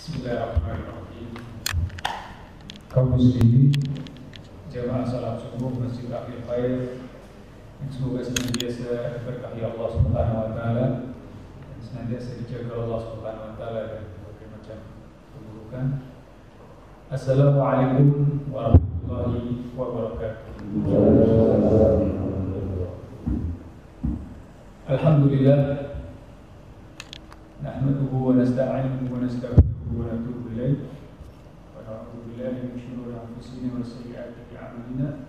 Bismillahirrahmanirrahim. Kaum muslimin, jamaah salat subuh Masjid Akhir Khair, semoga senantiasa diberkahi Allah Subhanahu wa taala dan senantiasa dijaga Allah Subhanahu wa taala dari berbagai macam keburukan. Assalamualaikum warahmatullahi wabarakatuh. Alhamdulillah, nahmaduhu wa nasta'inuhu wa nastaghfiruhu wa natubu ilaih. Wa na'udzu billahi min shururi anfusina wa sayyi'ati a'malina.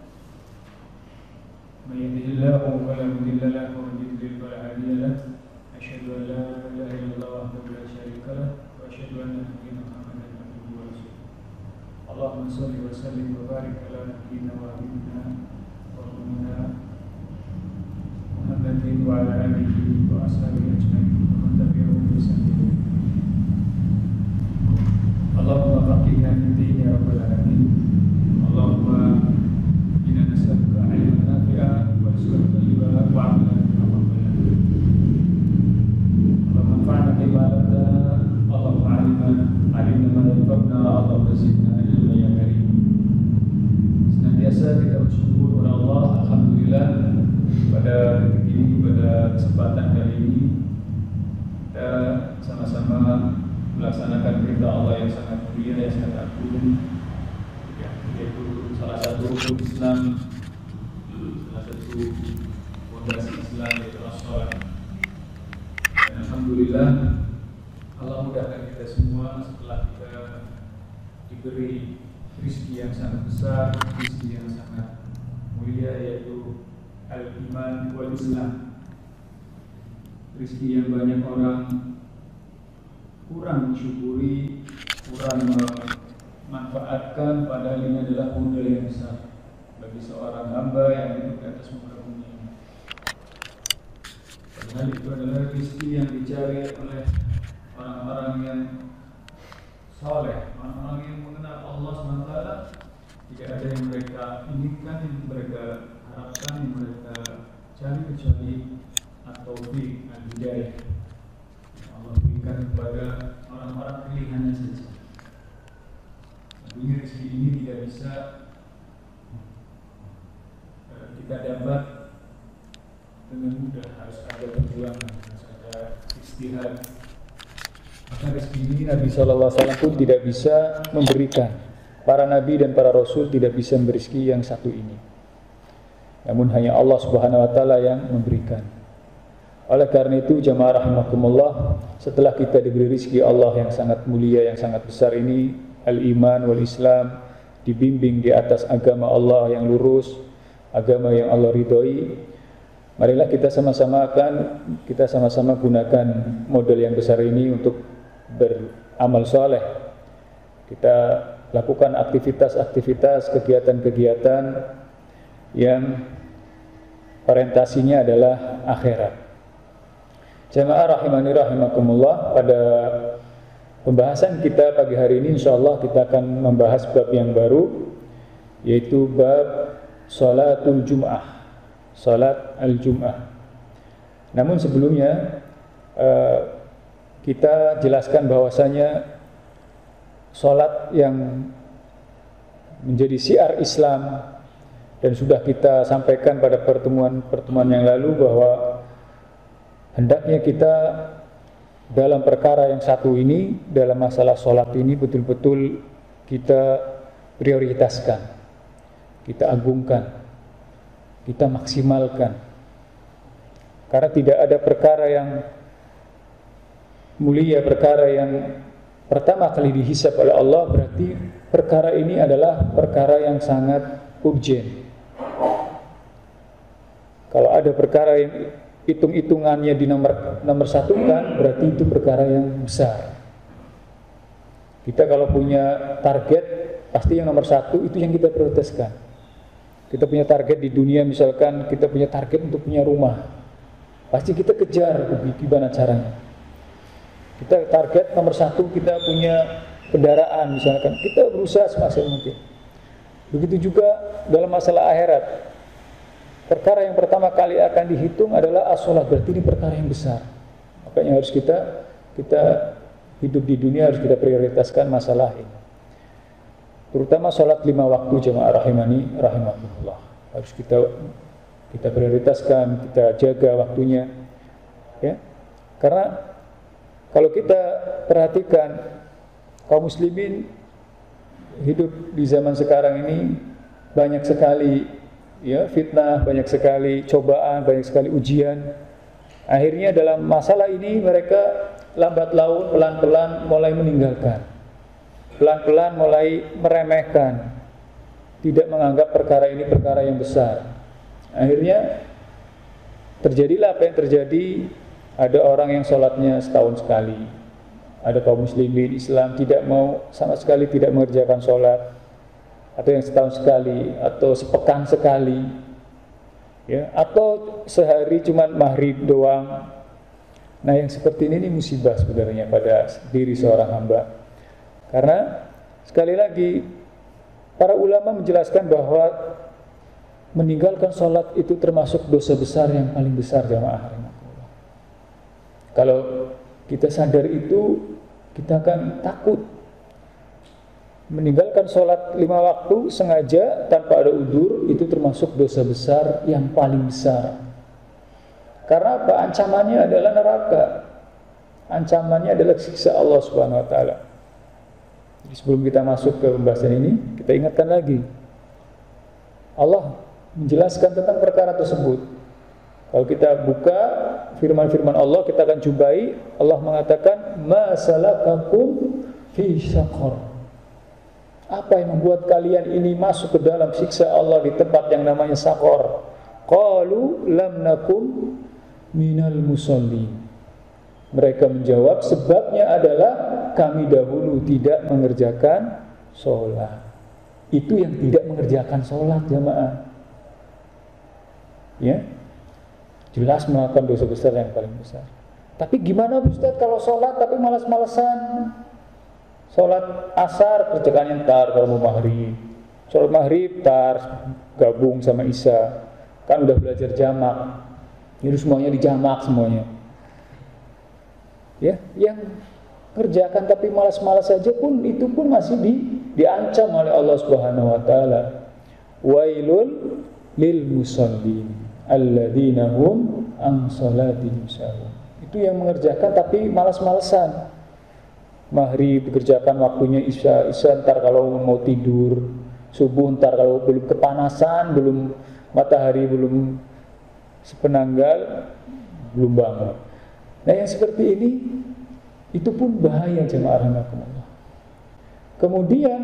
Man yahdihillahu fala mudilla lahu wa man yudlil fala hadiya lahu. Asyhadu an la ilaha illallah wahdahu la syarika lahu wa asyhadu anna nabiyyana Muhammadan abduhu wa rasuluh. Allahumma shalli wa sallim wa barik ala nabiyyina wa habibina wa rasulina Muhammadin wa ala alihi wa ashabihi ajma'in wa man tabi'ahum bi ihsan. Allahumma faqihna fid din ya rabbal alamin. Allahumma inna nas'aluka 'ilman nafi'an wa rizqan thayyiban wa 'amalan mutaqabbalan. Allahumma anfa'na bima 'allamtana. Allahumma 'allimna ma yanfa'una. Allahumma zidna ilman ya karim. Senantiasa kita bersyukur kepada Allah, alhamdulillah, pada detik ini, pada kesempatan kali ini kita sama-sama melaksanakan perintah Allah yang sangat mulia, yang sangat agung, yaitu salah satu rukun Islam, salah satu fondasi Islam, yaitu as-shalah. Dan alhamdulillah Allah mudahkan kita semua setelah kita diberi rezeki yang sangat besar, rezeki yang sangat mulia, yaitu al-iman wal Islam. Rezeki yang banyak orang kurang mensyukuri, kurang memanfaatkan, padahal ini adalah modal yang besar bagi seorang hamba yang hidup di atas muka bumi ini. Padahal itu adalah rezeki yang dicari oleh orang-orang yang saleh, orang-orang yang mengenal Allah SWT. Tidak ada yang mereka inginkan, yang mereka harapkan, yang mereka cari kecuali at-taufiq, al-hidayah. Allah berikan kepada orang-orang pilihannya saja. Tentunya rezeki ini tidak bisa kita dapat dengan mudah, harus ada perjuangan, harus ada istihad. Maka rezeki ini Nabi SAW pun tidak bisa memberikan. Para nabi dan para rasul tidak bisa memberi rezeki yang satu ini. Namun hanya Allah Subhanahu wa taala yang memberikan. Oleh karena itu jamaah rahimakumullah, setelah kita diberi rezeki Allah yang sangat mulia, yang sangat besar ini, al-iman wal Islam, dibimbing di atas agama Allah yang lurus, agama yang Allah ridhoi, marilah kita sama-sama gunakan modal yang besar ini untuk beramal soleh. Kita lakukan aktivitas-aktivitas, kegiatan-kegiatan yang orientasinya adalah akhirat. Jamaah rahimani rahimakumullah, pada pembahasan kita pagi hari ini insyaallah kita akan membahas bab yang baru, yaitu bab salatul jum'ah, salat al-jum'ah. Namun sebelumnya kita jelaskan bahwasanya salat yang menjadi syiar Islam, dan sudah kita sampaikan pada pertemuan yang lalu bahwa hendaknya kita dalam perkara yang satu ini, dalam masalah sholat ini betul-betul kita prioritaskan, kita agungkan, kita maksimalkan. Karena tidak ada perkara yang mulia, perkara yang pertama kali dihisab oleh Allah, berarti perkara ini adalah perkara yang sangat urgen. Kalau ada perkara yang hitung-hitungannya di nomor satukan, berarti itu perkara yang besar. Kita kalau punya target, pasti yang nomor satu itu yang kita prioritaskan. Kita punya target di dunia, misalkan kita punya target untuk punya rumah, pasti kita kejar gimana caranya. Kita target nomor satu, kita punya kendaraan misalkan, kita berusaha semaksimal mungkin. Begitu juga dalam masalah akhirat. Perkara yang pertama kali akan dihitung adalah as-sholat, berarti ini perkara yang besar. Makanya harus kita hidup di dunia harus kita prioritaskan masalah ini. Terutama sholat 5 waktu jamaah rahimani rahimakumullah. Harus kita prioritaskan, kita jaga waktunya. Ya. Karena kalau kita perhatikan kaum muslimin hidup di zaman sekarang ini banyak sekali ya fitnah, banyak sekali cobaan, banyak sekali ujian. Akhirnya dalam masalah ini mereka lambat laun pelan-pelan mulai meninggalkan, pelan-pelan mulai meremehkan, tidak menganggap perkara ini perkara yang besar. Akhirnya terjadilah apa yang terjadi. Ada orang yang sholatnya setahun sekali, ada kaum muslimin Islam tidak mau sama sekali tidak mengerjakan sholat, atau yang setahun sekali, atau sepekan sekali, ya, atau sehari cuma maghrib doang. Nah yang seperti ini musibah sebenarnya pada diri seorang hamba. Karena sekali lagi para ulama menjelaskan bahwa meninggalkan sholat itu termasuk dosa besar yang paling besar jamaah. Kalau kita sadar itu, kita akan takut. Meninggalkan sholat 5 waktu sengaja tanpa ada udzur itu termasuk dosa besar yang paling besar. Karena apa? Ancamannya adalah neraka. Ancamannya adalah siksa Allah Subhanahu wa taala. Jadi sebelum kita masuk ke pembahasan ini, kita ingatkan lagi. Allah menjelaskan tentang perkara tersebut. Kalau kita buka firman-firman Allah, kita akan jumpai Allah mengatakan ma salakakum fi saqar. Apa yang membuat kalian ini masuk ke dalam siksa Allah di tempat yang namanya saqar? Qalu lam nakum minal musallin. Mereka menjawab sebabnya adalah kami dahulu tidak mengerjakan sholat. Itu yang tidak mengerjakan sholat jamaah. Ya, jelas melakukan dosa besar yang paling besar. Tapi gimana Ustaz kalau sholat tapi malas-malesan? Sholat asar kerjakannya ntar kalau mau maghrib. Sholat maghrib ntar gabung sama isya. Kan udah belajar jamak. Ini semuanya dijamak semuanya. Ya, yang kerjakan tapi malas-malas saja pun itu pun masih diancam oleh Allah Subhanahu wa taala. Wailul lil musallin alladzina hum an salatihim sahun. Itu yang mengerjakan tapi malas-malesan. Maghrib dikerjakan waktunya isya ntar kalau mau tidur, subuh ntar kalau belum kepanasan, belum matahari belum sepenanggal, belum bangun. Nah yang seperti ini itu pun bahaya jemaah rahimakumullah. Kemudian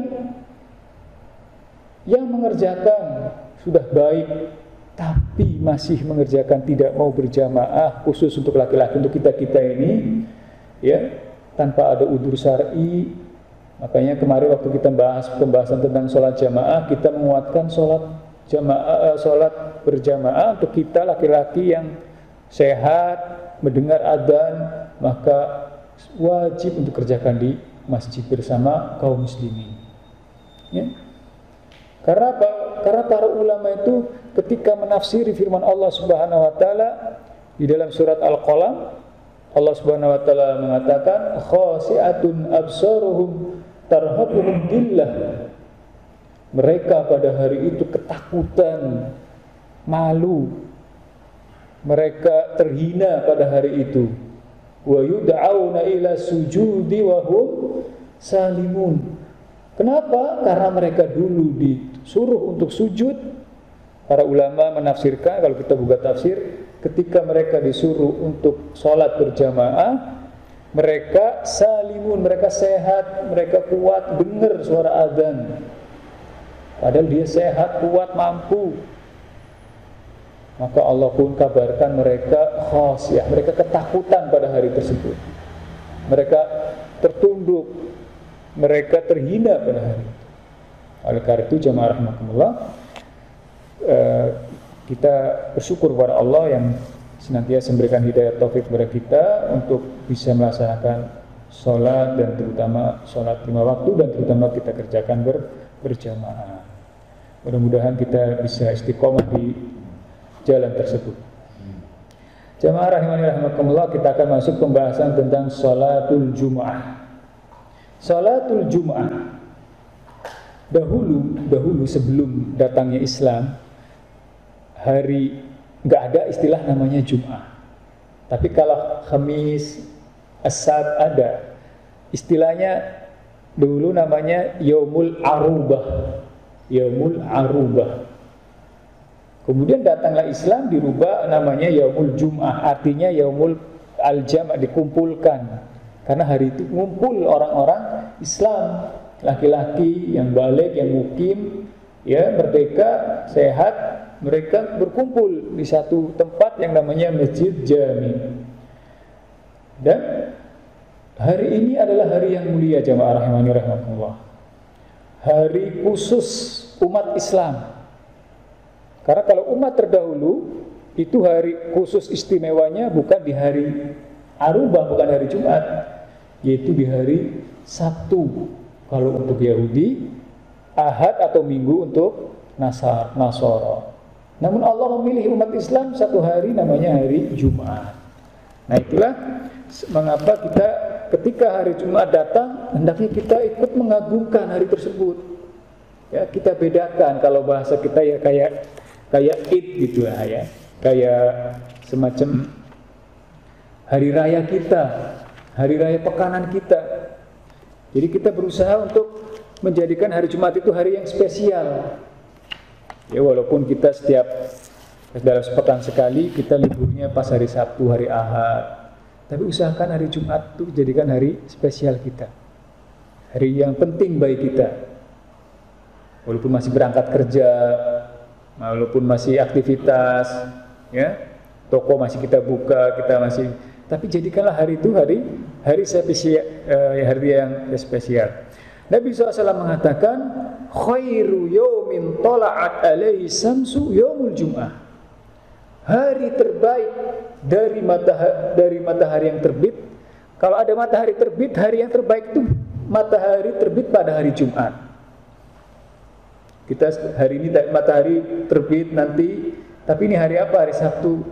yang mengerjakan sudah baik tapi masih mengerjakan tidak mau berjamaah, khusus untuk laki-laki, untuk kita-kita ini ya, tanpa ada udzur syar'i. Makanya kemarin waktu kita bahas pembahasan tentang sholat jamaah, kita menguatkan sholat jamaah, sholat berjamaah untuk kita laki-laki yang sehat, mendengar adzan, maka wajib untuk kerjakan di masjid bersama kaum muslimin. Ya. Karena apa? Karena para ulama itu ketika menafsiri firman Allah Subhanahu wa taala di dalam surat Al-Qalam, Allah Subhanahu wa taala mengatakan khasi'atun absaruhum tarhaquhum dhillah. Mereka pada hari itu ketakutan, malu. Mereka terhina pada hari itu. Wa yud'auna ila sujudi wa hum salimun. Kenapa? Karena mereka dulu disuruh untuk sujud. Para ulama menafsirkan, kalau kita buka tafsir, ketika mereka disuruh untuk sholat berjamaah, mereka salimun, mereka sehat, mereka kuat, dengar suara adzan. Padahal dia sehat, kuat, mampu. Maka Allah pun kabarkan mereka khasiyah, mereka ketakutan pada hari tersebut. Mereka tertunduk, mereka terhina pada hari itu. Oleh karena itu jamaah rahimakumullah, kita bersyukur kepada Allah yang senantiasa memberikan hidayah taufik kepada kita untuk bisa melaksanakan sholat, dan terutama sholat 5 waktu, dan terutama kita kerjakan berjamaah. Mudah-mudahan kita bisa istiqomah di jalan tersebut. Jamaah rahimani rahimakumullah, kita akan masuk pembahasan tentang sholatul Jumu'ah. Salatul Jum'ah. Dahulu sebelum datangnya Islam, nggak ada istilah namanya Jum'ah. Tapi kalau Khamis, As-Sabt ada. Istilahnya dulu namanya Yaumul Arubah. Yaumul Arubah. Kemudian datanglah Islam, dirubah namanya Yaumul Jum'ah. Artinya Yaumul Al-Jam', dikumpulkan. Karena hari itu ngumpul orang-orang Islam, laki-laki yang balik, yang mukim, ya, merdeka, sehat, mereka berkumpul di satu tempat yang namanya Masjid Jami. Dan hari ini adalah hari yang mulia, jamaah rahimani rahimakumullah. Hari khusus umat Islam. Karena kalau umat terdahulu itu hari khusus istimewanya bukan di hari Arubah, bukan hari Jumat, yaitu di hari Sabtu kalau untuk Yahudi, Ahad atau Minggu untuk Nasara. Namun Allah memilih umat Islam satu hari namanya hari Jumat. Nah, itulah mengapa kita ketika hari Jumat datang, hendaknya kita ikut mengagungkan hari tersebut. Ya, kita bedakan, kalau bahasa kita ya kayak Id gitu lah ya. Kayak semacam hari raya kita, hari raya pekanan kita. Jadi kita berusaha untuk menjadikan hari Jumat itu hari yang spesial. Ya, walaupun kita setiap dalam sepekan sekali kita liburnya pas hari Sabtu, hari Ahad, tapi usahakan hari Jumat itu jadikan hari spesial kita, hari yang penting bagi kita. Walaupun masih berangkat kerja, walaupun masih aktivitas, ya, toko masih kita buka, kita masih, tapi jadikanlah hari itu hari spesial, hari yang spesial. Nabi SAW mengatakan, khairu yaumin tala'at alaihi samsu yaumul jum'ah. Hari terbaik dari matahari yang terbit. Kalau ada matahari terbit, hari yang terbaik itu matahari terbit pada hari Jumat. Kita hari ini matahari terbit nanti, tapi ini hari apa? Hari Sabtu.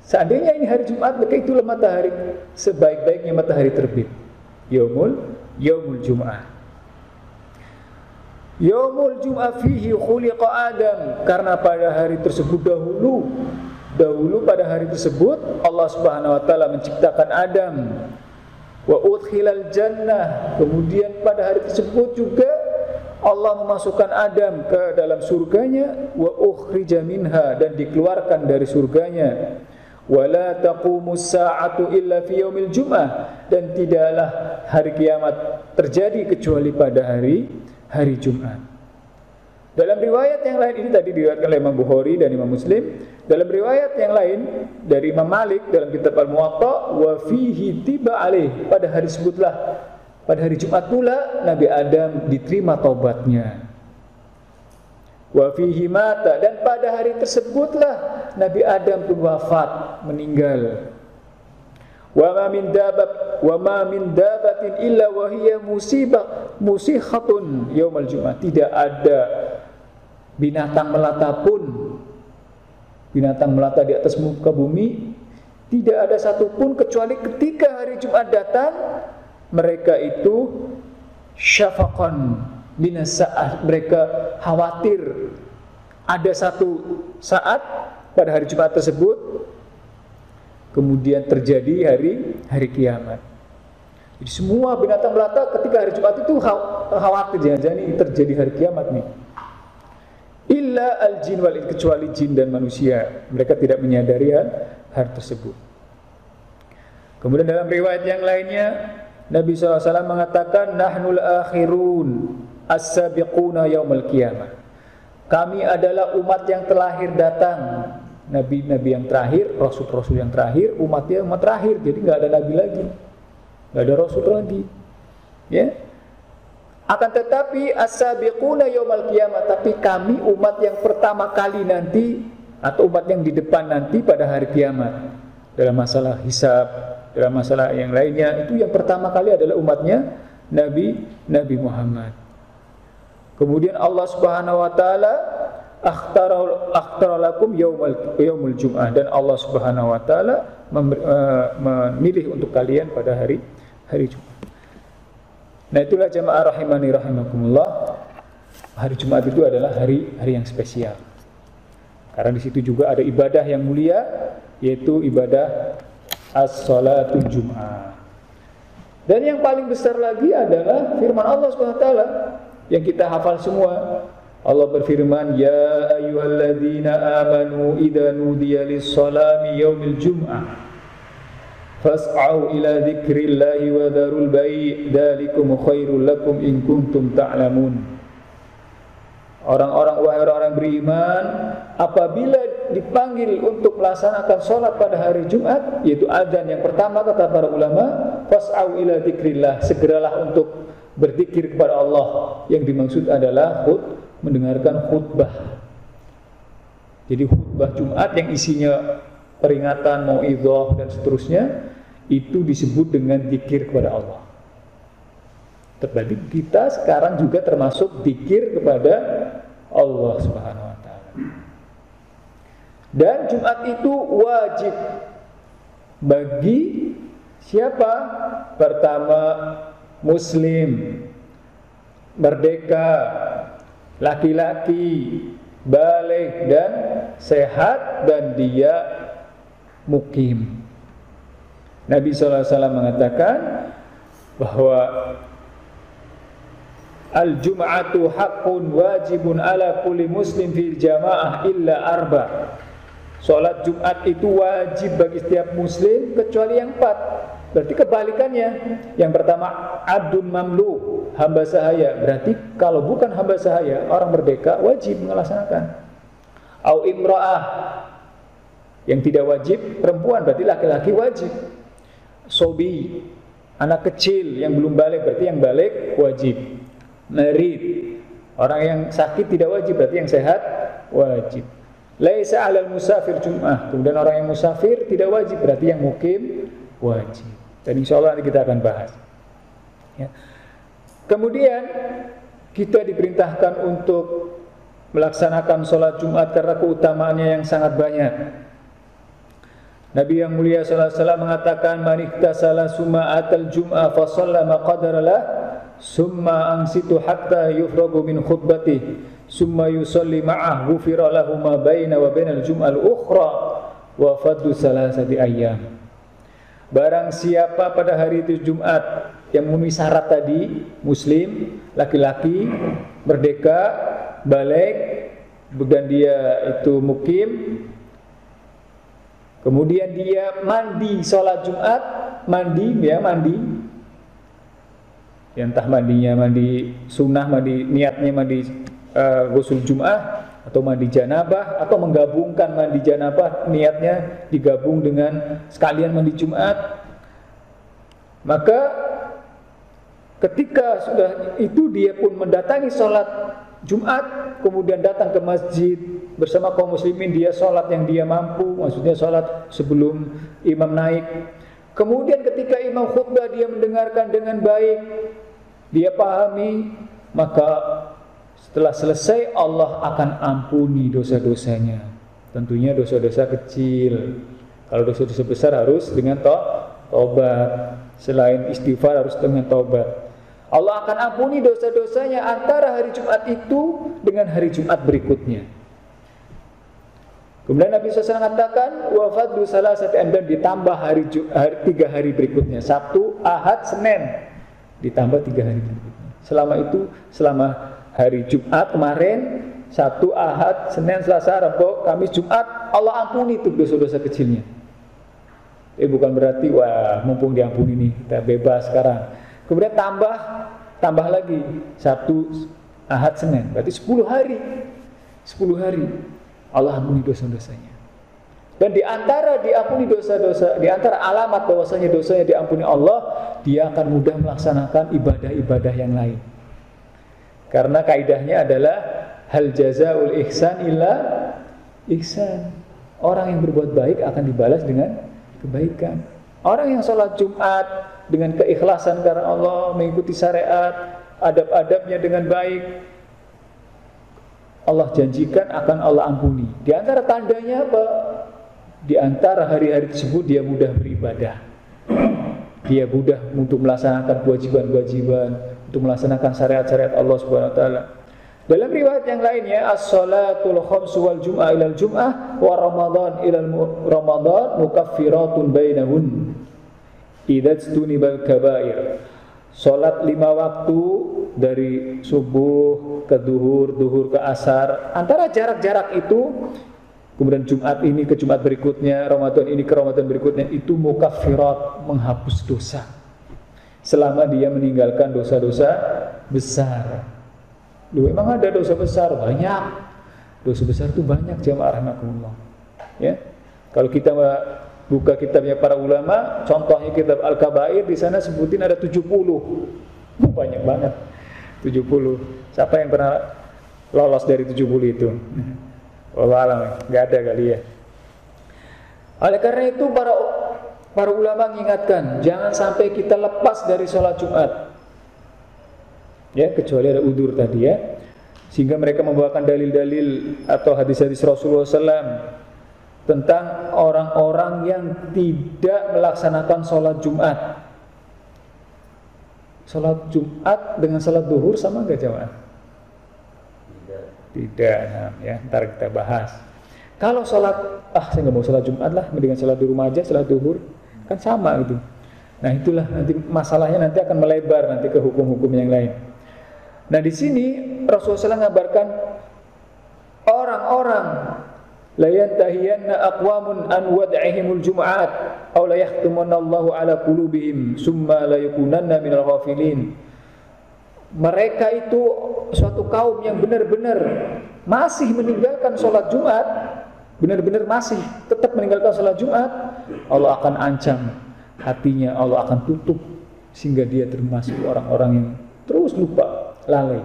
Seandainya ini hari Jumat, maka itulah matahari sebaik-baiknya matahari terbit. Yaumul Jum'ah. Yaumul Jum'ah fihi khuliqa Adam, karena pada hari tersebut dahulu pada hari tersebut Allah Subhanahu wa taala menciptakan Adam. Wa udkhilal jannah, kemudian pada hari tersebut juga Allah memasukkan Adam ke dalam surganya. Wa ukhrija minha, dan dikeluarkan dari surganya. Wala taqumus sa'atu illa fi yaumil Jum'ah, dan tidaklah hari kiamat terjadi kecuali pada hari Jumat. Dalam riwayat yang lain, ini tadi diriwayatkan oleh Imam Bukhari dan Imam Muslim. Dalam riwayat yang lain dari Imam Malik dalam kitab Al-Muwatta, wa fihi tiba alaih, pada hari sebutlah, pada hari Jumat pula Nabi Adam diterima taubatnya. Wa fihi mata, dan pada hari tersebutlah Nabi Adam pun wafat, meninggal. Wa ma min dabatin illa wa hiya musihhatun yaumal Jum'ah. Tidak ada binatang melata di atas muka bumi, tidak ada satupun kecuali ketika hari Jumat datang mereka itu syafaqan minas sa'ah, mereka khawatir ada satu saat pada hari Jumat tersebut kemudian terjadi hari kiamat. Jadi semua binatang melata ketika hari Jumat itu khawatir jangan-jangan ini terjadi hari kiamat nih. Illa al-jin wal ins, kecuali jin dan manusia, mereka tidak menyadari hal tersebut. Kemudian dalam riwayat yang lainnya Nabi SAW mengatakan, nahnul akhirun as-sabiquna yaumal qiyamah. Kami adalah umat yang terlahir datang, nabi-nabi yang terakhir, rasul-rasul yang terakhir, umatnya umat terakhir. Jadi nggak ada nabi lagi, nggak ada rasul lagi, ya. Akan tetapi as-sabiquna yaumal qiyamah, tapi kami umat yang pertama kali nanti, atau umat yang di depan nanti pada hari kiamat, dalam masalah hisab, dalam masalah yang lainnya, itu yang pertama kali adalah umatnya Nabi Muhammad. Kemudian Allah Subhanahu wa taala akhtara lakum yaumul Jum'ah, dan Allah Subhanahu wa taala memilih untuk kalian pada hari Jumat. Nah itulah jamaah rahimani rahimakumullah, hari Jumat itu adalah hari yang spesial. Karena di situ juga ada ibadah yang mulia, yaitu ibadah as-salatul Jum'ah. Dan yang paling besar lagi adalah firman Allah SWT yang kita hafal semua. Allah berfirman, ya ayyuhalladzina amanu idza nudiya lis-salami yaumil jum'ah fas'au ila dzikrillahi wa dzarul bai' dzalikum khairul lakum in kuntum ta'lamun. Orang-orang beriman, apabila dipanggil untuk melaksanakan sholat pada hari Jumat, yaitu adzan yang pertama, kata para ulama, fas'au ila dzikrillah, segeralah untuk berzikir kepada Allah. Yang dimaksud adalah mendengarkan khutbah. Jadi khutbah Jumat yang isinya peringatan, mau'idhah dan seterusnya, itu disebut dengan zikir kepada Allah. Tetapi kita sekarang juga termasuk zikir kepada Allah Subhanahu wa taala. Dan Jumat itu wajib bagi siapa? Pertama, muslim, merdeka, laki-laki, baligh dan sehat, dan dia mukim. Nabi SAW mengatakan bahwa al-jum'atu haqqun wajibun ala kulli muslim fil jamaah illa arba. Salat Jumat itu wajib bagi setiap muslim kecuali yang 4. Berarti kebalikannya. Yang pertama, abdun mamlu, hamba sahaya. Berarti kalau bukan hamba sahaya, orang merdeka wajib melaksanakan. Au imra'ah, yang tidak wajib perempuan, berarti laki-laki wajib. Sobi, anak kecil yang belum balik, berarti yang balik wajib. Marid, orang yang sakit tidak wajib, berarti yang sehat wajib. Laisa 'alal musafir jum'ah, kemudian orang yang musafir tidak wajib, berarti yang mukim wajib. Dan insyaallah nanti kita akan bahas ya. Kemudian kita diperintahkan untuk melaksanakan sholat Jumat karena keutamaannya yang sangat banyak. Nabi yang mulia sallallahu alaihi wasallam mengatakan, man iktasala summa atal jum'ah fa shallama qadaralah summa ansitu hatta yufragu min khutbatih summa yusalli ma'ah ghufira lahu ma baina wa bainal jum'al ukhra wa faddu salasati ayyam. Barang siapa pada hari itu Jumat yang memenuhi syarat tadi, muslim, laki-laki, merdeka, baligh, dan dia itu mukim, kemudian dia mandi sholat Jumat, mandi, ya, entah mandinya mandi sunnah, mandi niatnya mandi ghusl Jum'ah, atau mandi janabah, atau menggabungkan mandi janabah, niatnya digabung dengan sekalian mandi Jumat. Maka ketika sudah itu dia pun mendatangi sholat Jumat, kemudian datang ke masjid bersama kaum muslimin, dia sholat yang dia mampu, maksudnya sholat sebelum imam naik. Kemudian ketika imam khutbah dia mendengarkan dengan baik, dia pahami, maka setelah selesai Allah akan ampuni dosa-dosanya. Tentunya dosa-dosa kecil. Kalau dosa-dosa besar harus dengan taubat. Selain istighfar harus dengan taubat. Allah akan ampuni dosa-dosanya antara hari Jumat itu dengan hari Jumat berikutnya. Kemudian Nabi SAW mengatakan wa fadlu salasati ayyam, ditambah hari 3 hari berikutnya, Sabtu, Ahad, Senin, ditambah 3 hari berikutnya. Selama itu, selama hari Jumat kemarin, Sabtu, Ahad, Senin, Selasa, Rabu, Kamis, Jumat, Allah ampuni itu dosa-dosa kecilnya. Bukan berarti wah mumpung diampuni nih kita bebas sekarang. Kemudian tambah lagi Sabtu, Ahad, Senin, berarti 10 hari. 10 hari Allah ampuni dosa-dosanya. Dan di antara diampuni dosa-dosa, di antara alamat bahwasanya dosanya diampuni Allah, dia akan mudah melaksanakan ibadah-ibadah yang lain. Karena kaidahnya adalah hal jazaul ihsan illa ihsan. Orang yang berbuat baik akan dibalas dengan kebaikan. Orang yang sholat Jumat dengan keikhlasan karena Allah, mengikuti syariat, adab-adabnya dengan baik, Allah janjikan akan Allah ampuni. Di antara tandanya apa? Di antara hari-hari tersebut dia mudah beribadah. Dia mudah untuk melaksanakan kewajiban-kewajiban, untuk melaksanakan syariat-syariat Allah Subhanahu wa taala. Dalam riwayat yang lainnya, as-salatul khamsu wal jum'ah ilal jum'ah wa ramadan ilal ramadan mukaffiratun bainahun idza tunibal kabair. Salat 5 waktu dari subuh ke duhur, duhur ke asar, antara jarak-jarak itu, kemudian Jumat ini ke Jumat berikutnya, Ramadan ini ke Ramadan berikutnya, itu mukaffirat, menghapus dosa selama dia meninggalkan dosa-dosa besar. Loh, emang ada dosa besar? Banyak. Dosa besar itu banyak, jamaah rahimakumullah. Ya. Kalau kita buka kitabnya para ulama, contohnya kitab Al-Kabair, di sana sebutin ada 70. Banyak banget. 70. Siapa yang pernah lolos dari 70 itu? Wallahu a'lam, enggak ada kali ya. Oleh karena itu para ulama mengingatkan, jangan sampai kita lepas dari sholat Jumat. Ya, kecuali ada udzur tadi ya. Sehingga mereka membawakan dalil-dalil atau hadis-hadis Rasulullah SAW tentang orang-orang yang tidak melaksanakan sholat Jumat. Sholat Jumat dengan sholat duhur sama enggak jamaah? Tidak, nah, ya, ntar kita bahas. Kalau sholat, saya nggak mau sholat Jumat lah, mendingan sholat di rumah aja, sholat duhur, kan sama gitu. Nah itulah nanti masalahnya nanti akan melebar nanti ke hukum-hukum yang lain. Nah di sini Rasulullah SAW mengabarkan orang-orang la yantahiyanna aqwamun an wad'ihimul jum'at aw la yahtumunallahu ala qulubihim summa la yakunanna minal ghafilin. Mereka itu suatu kaum yang benar-benar masih meninggalkan sholat Jumat, benar-benar masih tetap meninggalkan sholat Jumat, Allah akan ancam hatinya, Allah akan tutup sehingga dia termasuk orang-orang yang terus lupa, lalai.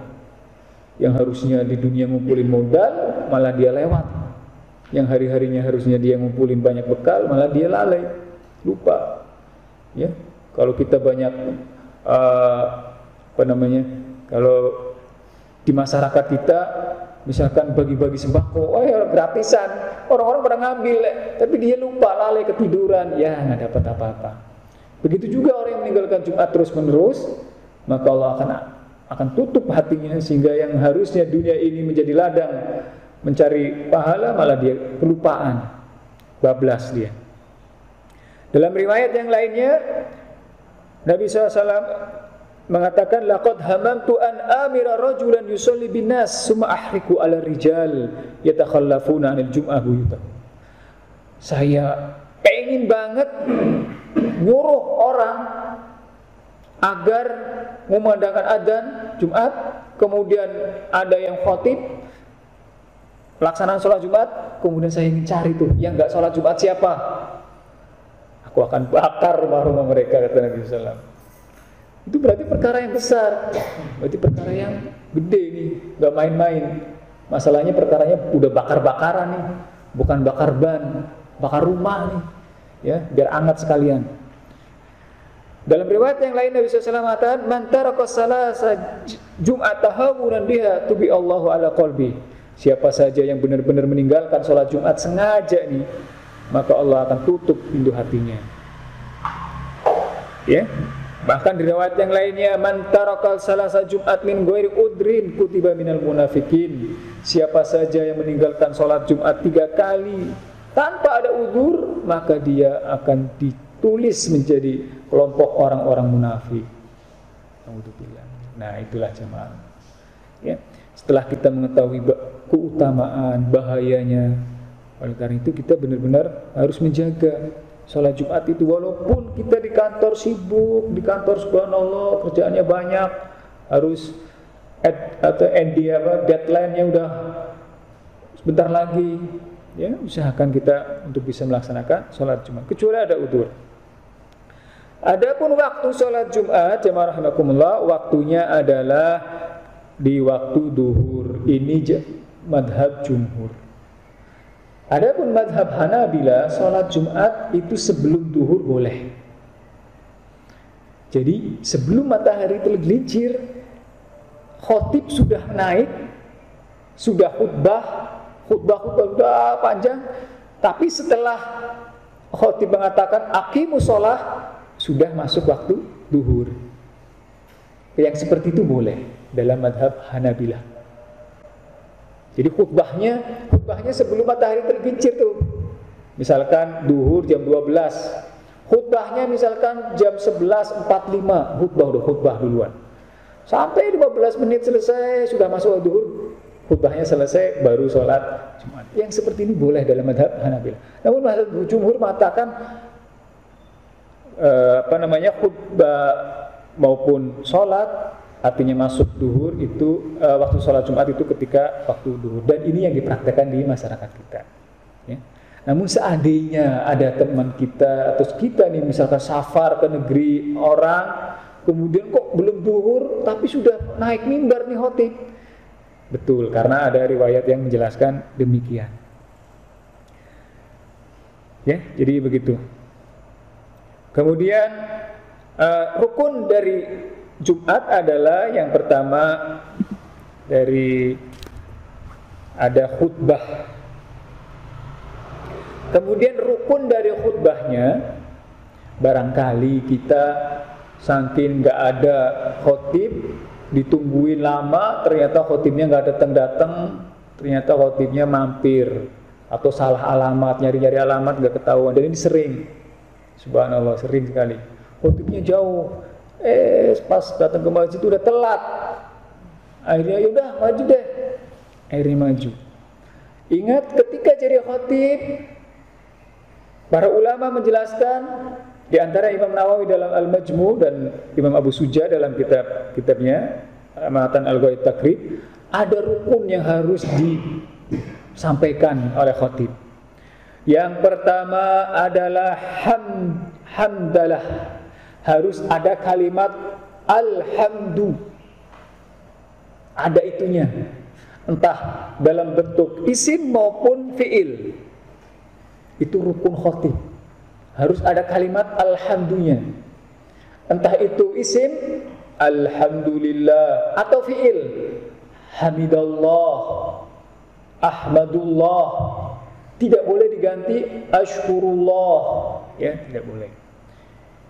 Yang harusnya di dunia ngumpulin modal, malah dia lewat. Yang hari-harinya harusnya dia ngumpulin banyak bekal, malah dia lalai, lupa. Ya, kalau kita banyak kalau di masyarakat kita misalkan bagi-bagi sembako, gratisan, orang-orang pada ngambil, tapi dia lupa, lalai, ketiduran, ya nggak dapat apa-apa. Begitu juga orang yang meninggalkan Jumat terus-menerus, maka Allah akan tutup hatinya sehingga yang harusnya dunia ini menjadi ladang mencari pahala, malah dia kelupaan, bablas dia. Dalam riwayat yang lainnya, Nabi SAW mengatakan, laqad hamamtu an amira rajulan yusalli bin nas summa ahriku ala rijal yatakhallafuna 'anil jum'ah buyuta. Saya pengen banget nyuruh orang agar memandangkan adzan Jumat, kemudian ada yang khotib pelaksanaan sholat Jumat, kemudian saya ingin cari tuh yang enggak sholat Jumat siapa? Aku akan bakar rumah-rumah mereka, kata Nabi SAW. Itu berarti perkara yang besar, berarti perkara yang gede nih, gak main-main. Masalahnya perkaranya udah bakar-bakaran nih, bukan bakar ban, bakar rumah nih, ya, biar hangat sekalian. Dalam riwayat yang lain Nabi SAW mengatakan, man taraka salasa Jumat tahawuran biha tubi Allahu ala qalbi. Siapa saja yang benar-benar meninggalkan sholat Jumat sengaja nih, maka Allah akan tutup pintu hatinya. Ya. Bahkan di riwayat yang lainnya, man tarakal salasa Jumat min ghairi udrin kutiba minal munafikin. Siapa saja yang meninggalkan sholat Jumat 3 kali tanpa ada udzur, maka dia akan ditulis menjadi kelompok orang-orang munafik. Nah, itulah jemaah. Ya, setelah kita mengetahui keutamaan, bahayanya, oleh karena itu kita benar-benar harus menjaga sholat Jumat itu. Walaupun kita di kantor sibuk, di kantor subhanallah kerjaannya banyak, harus deadline-nya udah sebentar lagi, ya usahakan kita untuk bisa melaksanakan sholat Jumat kecuali ada udzur. Adapun waktu sholat Jumat, jemaah rahimakumullah, waktunya adalah di waktu duhur. Ini madhab jumhur. Adapun madhab Hanabila, sholat Jumat itu sebelum duhur boleh. Jadi sebelum matahari tergelincir, khotib sudah naik, sudah khutbah sudah panjang, tapi setelah khotib mengatakan aqimus sholah, sudah masuk waktu duhur. Yang seperti itu boleh dalam madhab Hanabilah. Jadi khutbahnya sebelum matahari tergelincir tuh. Misalkan duhur jam 12, khutbahnya misalkan jam 11.45, khutbah duluan. Sampai 15 menit selesai, sudah masuk duhur, khutbahnya selesai, baru sholat Jumat. Yang seperti ini boleh dalam madhab Hanabilah. Namun madhab jumhur mengatakan khutbah maupun sholat, artinya masuk duhur itu waktu sholat Jumat itu ketika waktu duhur. Dan ini yang dipraktekkan di masyarakat kita, ya. Namun seandainya ada teman kita atau kita nih misalkan safar ke negeri orang, kemudian kok belum duhur tapi sudah naik mimbar nih khotib. Betul, karena ada riwayat yang menjelaskan demikian. Ya, jadi begitu. Kemudian rukun dari Jumat adalah yang pertama dari ada khutbah. Kemudian rukun dari khutbahnya, barangkali kita saking gak ada khotib, ditungguin lama, ternyata khotibnya gak datang-datang, ternyata khotibnya mampir atau salah alamat, nyari-nyari alamat gak ketahuan. Dan ini sering, subhanallah, sering sekali. Khotibnya jauh, pas datang ke masjid udah telat, akhirnya yaudah maju deh, akhirnya maju. Ingat ketika jadi khotib, para ulama menjelaskan, di antara Imam Nawawi dalam Al-Majmu' dan Imam Abu Suja dalam kitabnya Matan Al-Ghaid Takrib, ada rukun yang harus disampaikan oleh khotib. Yang pertama adalah hamdalah. Harus ada kalimat alhamdu. Ada itunya. Entah dalam bentuk isim maupun fi'il. Itu rukun khotib. Harus ada kalimat alhamdunya. Entah itu isim alhamdulillah atau fi'il hamidallah, ahmadullah. Tidak boleh diganti ashkurullah, ya, tidak boleh.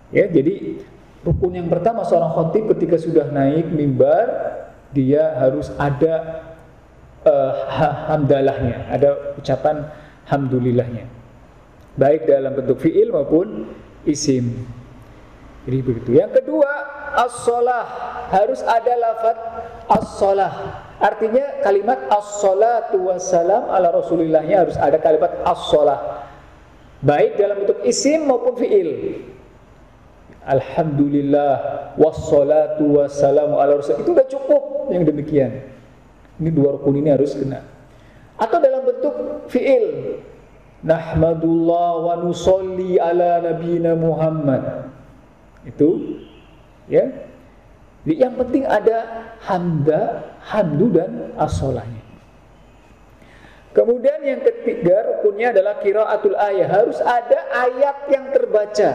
Ya, jadi rukun yang pertama seorang khotib ketika sudah naik mimbar, dia harus ada hamdalahnya, ada ucapan hamdulillahnya. Baik dalam bentuk fi'il maupun isim. Jadi begitu. Yang kedua, as-shalah. Harus ada lafaz as-shalah. Artinya kalimat as-salatu wassalam ala rasulillahnya harus ada kalimat as-shalah. Baik dalam bentuk isim maupun fi'il. Alhamdulillah wassalatu wassalamu ala rasul. Itu sudah cukup yang demikian. Ini dua rukun ini harus kena. Atau dalam bentuk fi'il. Nahmadullah wa nusolli ala nabiyina Muhammad. Itu ya. Yang penting ada hamdu dan as-sholahnya. Kemudian yang ketiga rukunnya adalah qiraatul ayat. Harus ada ayat yang terbaca.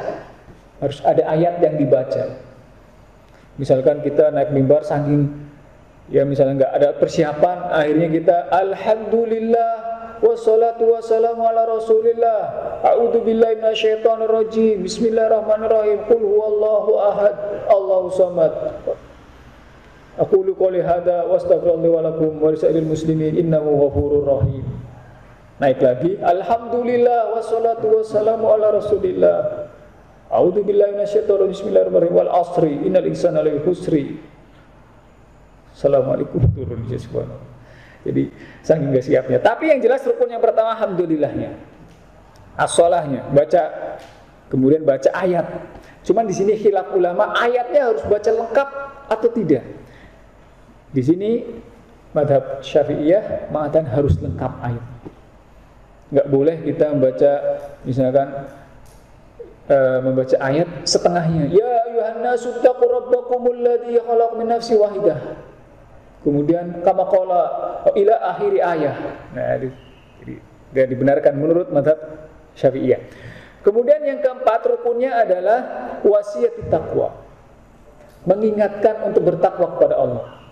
Harus ada ayat yang dibaca. Misalkan kita naik mimbar saking ya misalnya nggak ada persiapan, akhirnya kita alhamdulillah wassalatu wassalamu ala rasulillah, a'udzubillahi minasyaitonirrajim, bismillahirrahmanirrahim, qul huwallahu ahad, Allahu samad, aqulu qouli hadza wastaghfirullahi wa lakum wa lisa'iril muslimin innahu ghafurur rahim. Naik lagi alhamdulillah wassalatu wassalamu ala rasulillah, a'udzubillahi minasyaitonirrajim, bismillahirrahmanirrahim, wal asri innal insana lafi khusri. Assalamualaikum turun subhanallah. Jadi saking gak siapnya. Tapi yang jelas rukun yang pertama alhamdulillahnya, as-sholahnya, baca, kemudian baca ayat. Cuman di sini khilaf ulama, ayatnya harus baca lengkap atau tidak. Di sini madhab Syafi'iyah mengatakan harus lengkap ayat. Nggak boleh kita membaca misalkan membaca ayat setengahnya. Ya ayuhan nasu taqu rabbakumul ladzi khalaq min nafsin wahidah. Kemudian kama qala ila akhiri ayah. Nah, jadi tidak dibenarkan menurut mazhab Syafi'iyah. Kemudian yang keempat rukunnya adalah wasiat taqwa. Mengingatkan untuk bertakwa kepada Allah.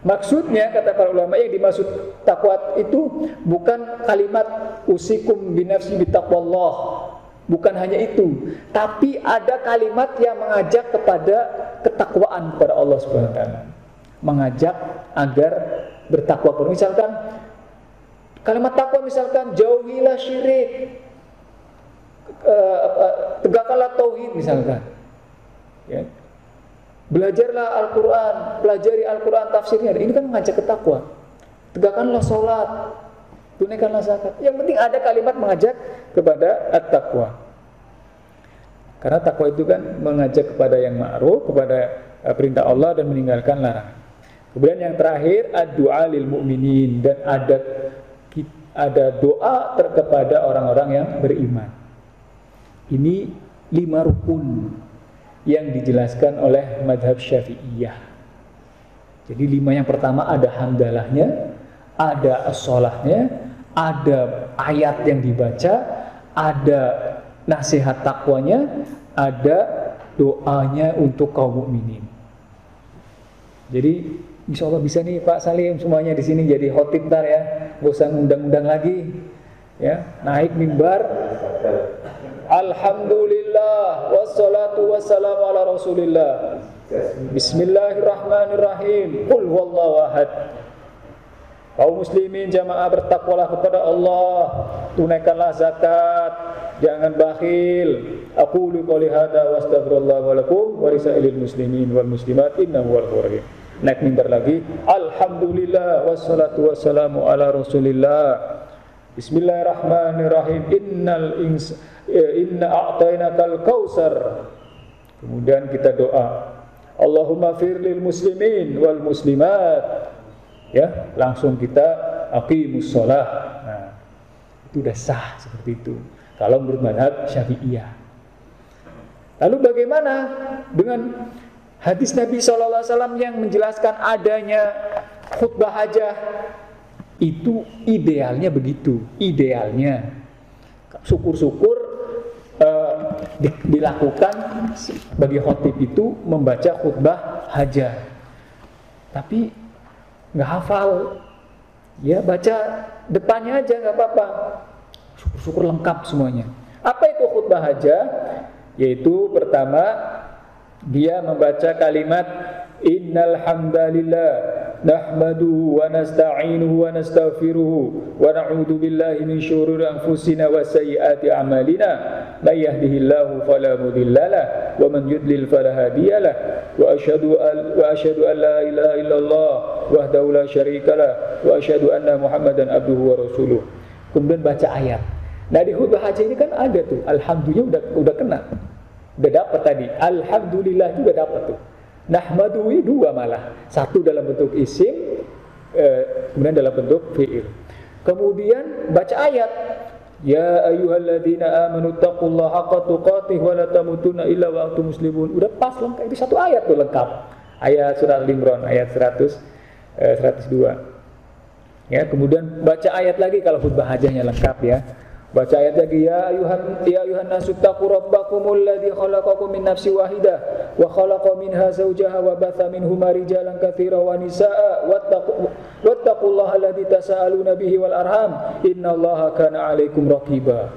Maksudnya kata para ulama yang dimaksud takwa itu bukan kalimat usikum binafsi bitaqwallah. Bukan hanya itu, tapi ada kalimat yang mengajak kepada ketakwaan kepada Allah Subhanahu wa taala. Mengajak agar bertakwa. Misalkan kalimat takwa, misalkan jauhilah syirik, tegakkanlah tauhid misalkan. Ya. Belajarlah Al-Quran, pelajari Al-Quran tafsirnya. Ini kan mengajak ke takwa. Tegakkanlah sholat, tunaikanlah zakat. Yang penting ada kalimat mengajak kepada at-taqwa. Karena takwa itu kan mengajak kepada yang ma'ruf, kepada perintah Allah dan meninggalkan larangan. Kemudian yang terakhir, ad-du'a lil mu'minin, dan ada doa kepada orang-orang yang beriman. Ini 5 rukun yang dijelaskan oleh mazhab Syafi'iyah. Jadi 5 yang pertama ada hamdalahnya, ada as-sholahnya, ada ayat yang dibaca, ada nasihat takwanya, ada doanya untuk kaum mukminin. Jadi insya Allah bisa nih Pak Salim semuanya di sini jadi khotib ntar ya, gak usah ngundang-undang lagi, ya naik mimbar. Alhamdulillah wassalatu wassalamu ala rasulillah. Bismillahirrahmanirrahim. Qul huwallahu ahad. Kaum muslimin jamaah bertakwalah kepada Allah, tunaikanlah zakat, jangan bakhil. Aqulu qouli hadza wa astaghfirullah wa lakum wa lisairil muslimin wal muslimat innahu wal ghafurur rahim. Naik mimbar lagi. Alhamdulillah wassalatu wassalamu ala rasulillah. Bismillahirrahmanirrahim. Inna a'tainakal kautsar. Kemudian kita doa. Allahumma firlil muslimin wal muslimat. Ya, langsung kita aqimus shalah. Nah, itu udah sah seperti itu kalau menurut mazhab Syafi'iyah. Lalu bagaimana dengan hadis Nabi SAW yang menjelaskan adanya khutbah hajah? Itu idealnya begitu, idealnya. Syukur-syukur dilakukan bagi khotib itu membaca khutbah hajah. Tapi nggak hafal, ya baca depannya aja nggak apa-apa. Syukur-syukur lengkap semuanya. Apa itu khutbah hajah? Yaitu pertama dia membaca kalimat innal hamdalillah nahmaduhu wa nasta'inuhu wa nastaghfiruhu wa na'udzu billahi min syururi anfusina wa sayyiati a'malina may yahdihillahu fala mudhillalah wa man yudlil fala hadiyalah wa asyhadu an la ilaha illallah wahdahu la syarikalah wa asyhadu anna muhammadan abduhu wa rasuluh. Kemudian baca ayat. Nah di khutbah haji ini kan ada tuh alhamdulillah udah kena. Udah dapat tadi. Alhamdulillah juga dapat tuh. Nahmaduhu 2 malah. 1 dalam bentuk isim, kemudian dalam bentuk fi'il. Kemudian baca ayat. Ya ayyuhalladzina amanu taqullaha haqqa tuqatih wa la tamutunna illa wa antum muslimun. Udah pas lengkap. Itu 1 ayat tuh lengkap. Ayat surah Al-Imran ayat 102. Ya, kemudian baca ayat lagi kalau khutbah hajahnya lengkap ya. Baca ayat lagi ya ayuhan nasu taqu rabbakumul ladzi khalaqakum min nafsin wahidah wa khalaqa minha zawjaha wa batha minhuma rijalan katsiran wa nisaa wattaqullaha alladzi tasaaluna bihi wal arham innallaha kana 'alaikum raqiba.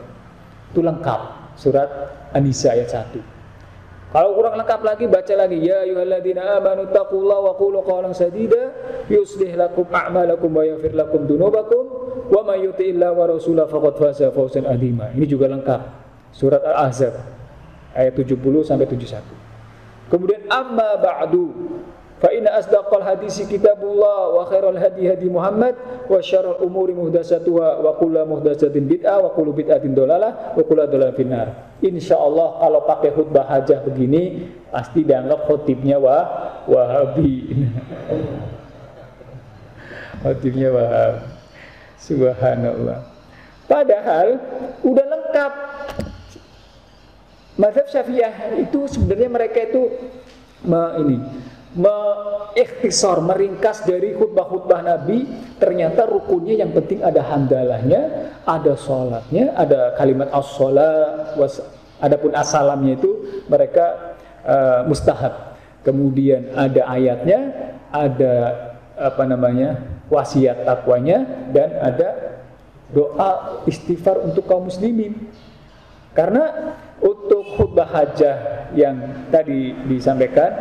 Itu lengkap surat An-Nisa ayat 1. Kalau kurang lengkap lagi baca lagi ya ayyuhalladzina amanu taqullaha wa qulu qawlan sadida yuslih lakum a'malakum wa yaghfir lakum dzunubakum wa may yuti'illah wa rasulahu faqad faza fawzan 'azima. Ini juga lengkap. Surat Al-Ahzab ayat 70 sampai 71. Kemudian amma ba'du fa inna asdaqal hadisi kitabullah wa khairal hadi hadi Muhammad wa syarrul umuri muhdatsatuha wa kullu muhdatsatin bid'ah wa kullu bid'atin dhalalah wa kullu dhalalatin finnar. Insyaallah kalau pakai khutbah hajah begini pasti dianggap khotibnya Wahabi. Khotibnya Wahab. Subhanallah. Padahal udah lengkap. Mazhab Syafi'iyah itu sebenarnya mereka itu ikhtisar, meringkas dari khutbah-khutbah Nabi. Ternyata rukunnya yang penting ada hamdalahnya, ada sholatnya, ada kalimat as-sholat, adapun as-salamnya itu mereka mustahab. Kemudian ada ayatnya, ada wasiat takwanya, dan ada doa istighfar untuk kaum muslimin. Karena untuk khutbah hajah yang tadi disampaikan,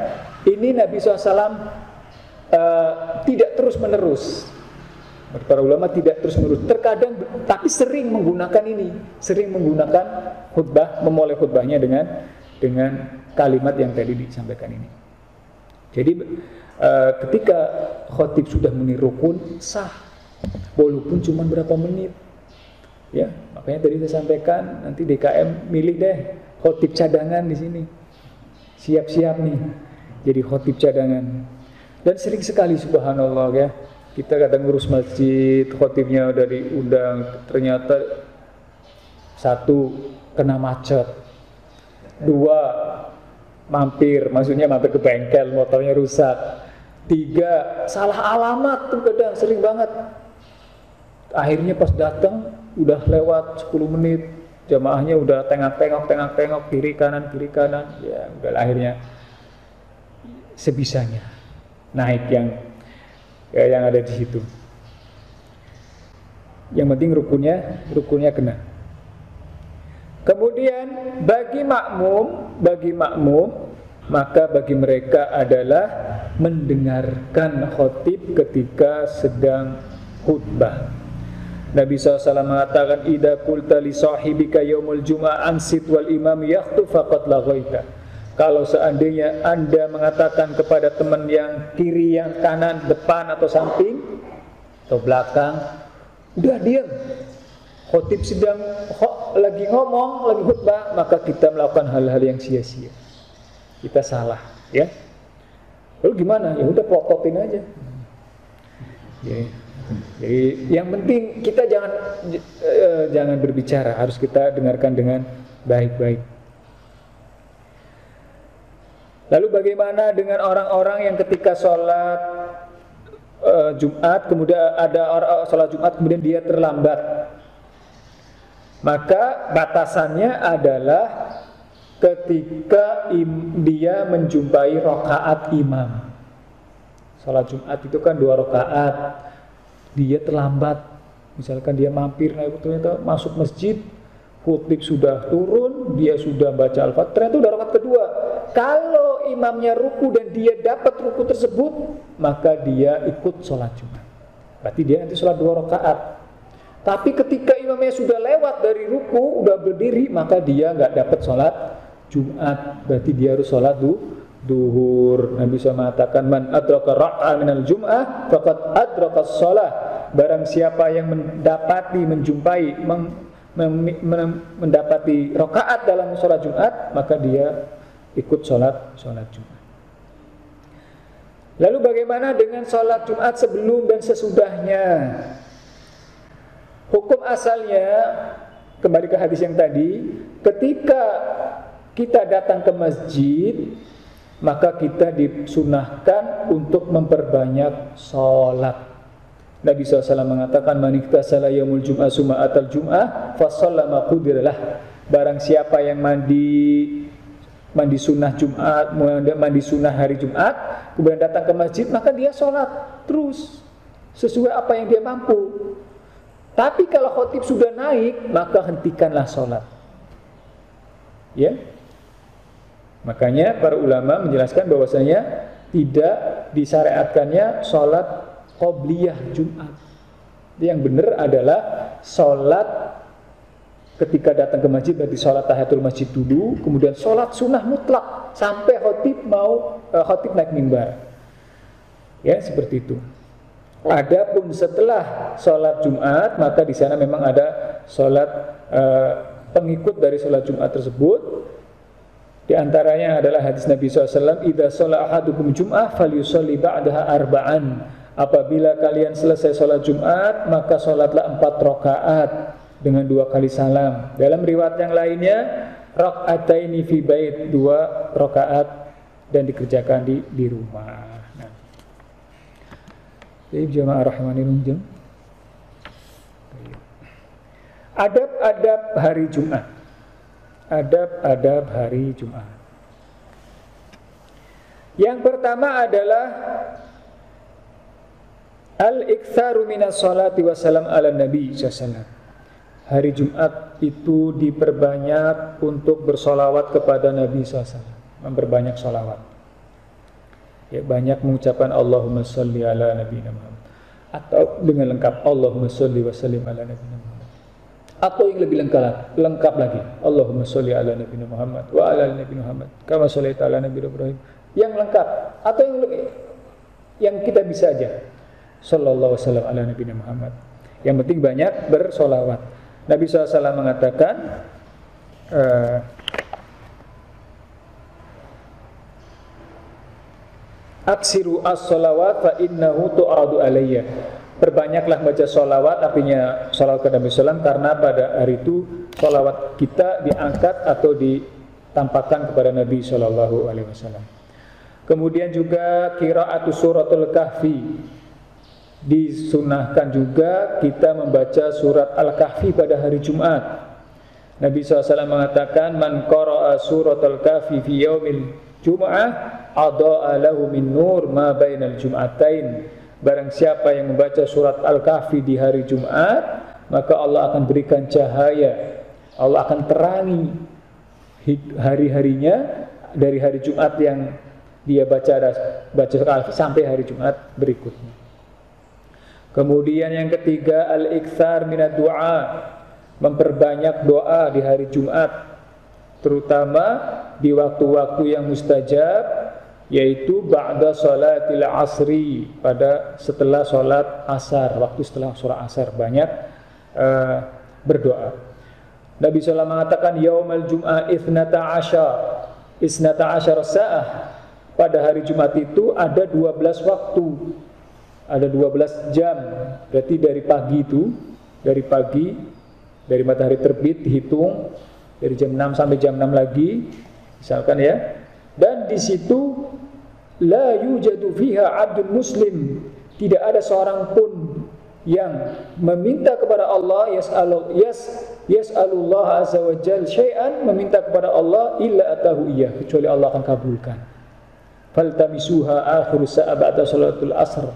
ini Nabi SAW tidak terus menerus. Para ulama tidak terus menerus. Terkadang, tapi sering menggunakan ini, sering menggunakan khutbah, memulai khutbahnya dengan kalimat yang tadi disampaikan ini. Jadi ketika khotib sudah muni rukun, sah, walaupun cuma berapa menit. Ya, makanya tadi saya sampaikan, nanti DKM milih deh khotib cadangan di sini. Siap-siap nih jadi khotib cadangan. Dan sering sekali subhanallah ya, kita kadang ngurus masjid, khotibnya udah diundang, ternyata satu kena macet, dua mampir, maksudnya mampir ke bengkel, motornya rusak, tiga salah alamat, tuh kadang sering banget. Akhirnya pas datang udah lewat 10 menit, jamaahnya udah tengok-tengok kiri kanan, ya udah akhirnya sebisanya naik yang ada di situ. Yang penting rukunnya kena. Kemudian bagi makmum maka bagi mereka adalah mendengarkan khotib ketika sedang khutbah. Nabi SAW mengatakan, idza qulta li sahibika yaumul jum'ah ansit wal imam yakhutub faqad laghaita. Kalau seandainya Anda mengatakan kepada teman yang kiri, yang kanan, depan atau samping atau belakang, udah diam, khotib sedang lagi ngomong, lagi khutbah, maka kita melakukan hal-hal yang sia-sia, kita salah, ya. Lalu gimana? Ya udah plototin aja. Jadi yang penting kita jangan berbicara, harus kita dengarkan dengan baik-baik. Lalu bagaimana dengan orang-orang yang ketika sholat Jumat, kemudian ada orang sholat Jumat kemudian dia terlambat? Maka batasannya adalah ketika dia menjumpai rakaat imam. Sholat Jumat itu kan 2 rakaat. Dia terlambat, misalkan dia mampir, ternyata masuk masjid, khutib sudah turun, dia sudah baca Al-Fatihah, ternyata udah rakaat kedua. Kalau imamnya ruku dan dia dapat ruku tersebut, maka dia ikut sholat Jumat. Berarti dia nanti sholat 2 rakaat. Tapi ketika imamnya sudah lewat dari ruku, udah berdiri, maka dia nggak dapat sholat Jumat. Berarti dia harus sholat duhur. Nabi SAW mengatakan, man adraka rak'ah minal jum'ah faqad adraka sholah. Barang siapa yang menjumpai mendapati rakaat dalam sholat Jumat, maka dia ikut sholat Jumat. Lalu bagaimana dengan sholat Jumat sebelum dan sesudahnya? Hukum asalnya, kembali ke hadis yang tadi, ketika kita datang ke masjid, maka kita disunahkan untuk memperbanyak sholat. Nabi SAW mengatakan, man iktasala yaumul jum'ah summa atal jum'ah fa shalla qudiralah. Barang siapa yang mandi sunnah Jumat, mandi sunnah hari Jumat, kemudian datang ke masjid, maka dia sholat terus sesuai apa yang dia mampu. Tapi kalau khotib sudah naik, maka hentikanlah sholat. Ya. Makanya para ulama menjelaskan bahwasanya tidak disyariatkannya sholat qobliyah Jumat. Yang benar adalah sholat ketika datang ke masjid, berarti sholat tahiyatul masjid dulu, kemudian sholat sunnah mutlak sampai khotib naik mimbar. Ya, seperti itu. Adapun setelah sholat Jumat, maka di sana memang ada sholat pengikut dari sholat Jumat tersebut. Di antaranya adalah hadis Nabi SAW, idza shalla ahadukum jum'ah falyusalli ba'daha arba'an. Apabila kalian selesai sholat Jumat, maka sholatlah 4 rakaat dengan 2 kali salam. Dalam riwayat yang lainnya, rak'ataini fi bait, 2 rakaat dan dikerjakan di rumah. Nah, jadi jamaah rahmanirrahim, adab-adab hari Jumat. Adab-adab hari Jumat. Yang pertama adalah al-iktsaru minas salati wassalam ala nabi sallallahu. hari Jumat itu diperbanyak untuk bersolawat kepada Nabi SAW, memperbanyak solawat. Ya, banyak mengucapkan Allahumma sholli ala Nabi Muhammad, atau dengan lengkap Allahumma sholli wa sallim ala Nabi Muhammad, atau yang lebih lengkap lagi Allahumma sholli ala Nabi Muhammad wa ala Nabi Muhammad kama shallaita ala Nabi Ibrahim, yang lengkap, atau yang kita bisa aja sallallahu alaihi wasallam ala Nabi Muhammad. Yang penting banyak bersolawat. Nabi SAW mengatakan aksiru as-salawat fa innahu tu'adu alayya. Perbanyaklah baca solawat, artinya solawat ke Nabi SAW, karena pada hari itu solawat kita diangkat atau ditampakkan kepada Nabi SAW. Kemudian juga qira'atu suratul kahfi, disunahkan juga kita membaca surat Al-Kahfi pada hari Jumat. Nabi SAW mengatakan man qara'a suratul kahfi fi yaumil jum'ah ada'a lahu min nur ma bainal jum'atain. Barang siapa yang membaca surat Al-Kahfi di hari Jumat, maka Allah akan berikan cahaya, Allah akan terangi hari-harinya dari hari Jumat yang dia baca Al-Kahfi sampai hari Jumat berikutnya. Kemudian yang ketiga, al-iktsar minad du'a, memperbanyak doa di hari Jumat, terutama di waktu-waktu yang mustajab, yaitu ba'da sholatil asri, pada setelah sholat asar, waktu setelah sholat asar banyak berdoa. Nabi SAW mengatakan yaumal jum'ah isnata asyar sa'ah, pada hari Jumat itu ada 12 waktu, ada 12 jam, berarti dari pagi itu, dari matahari terbit dihitung dari jam 6 sampai jam 6 lagi, misalkan ya. Dan di situ la yujadu fiha abdul muslim, tidak ada seorang pun yang meminta kepada Allah yas'alullah azza wa jalla syai'an, meminta kepada Allah illa atahu iyah, kecuali Allah akan kabulkan. Faltamisuha akhir sa'a ba'da salatul asr,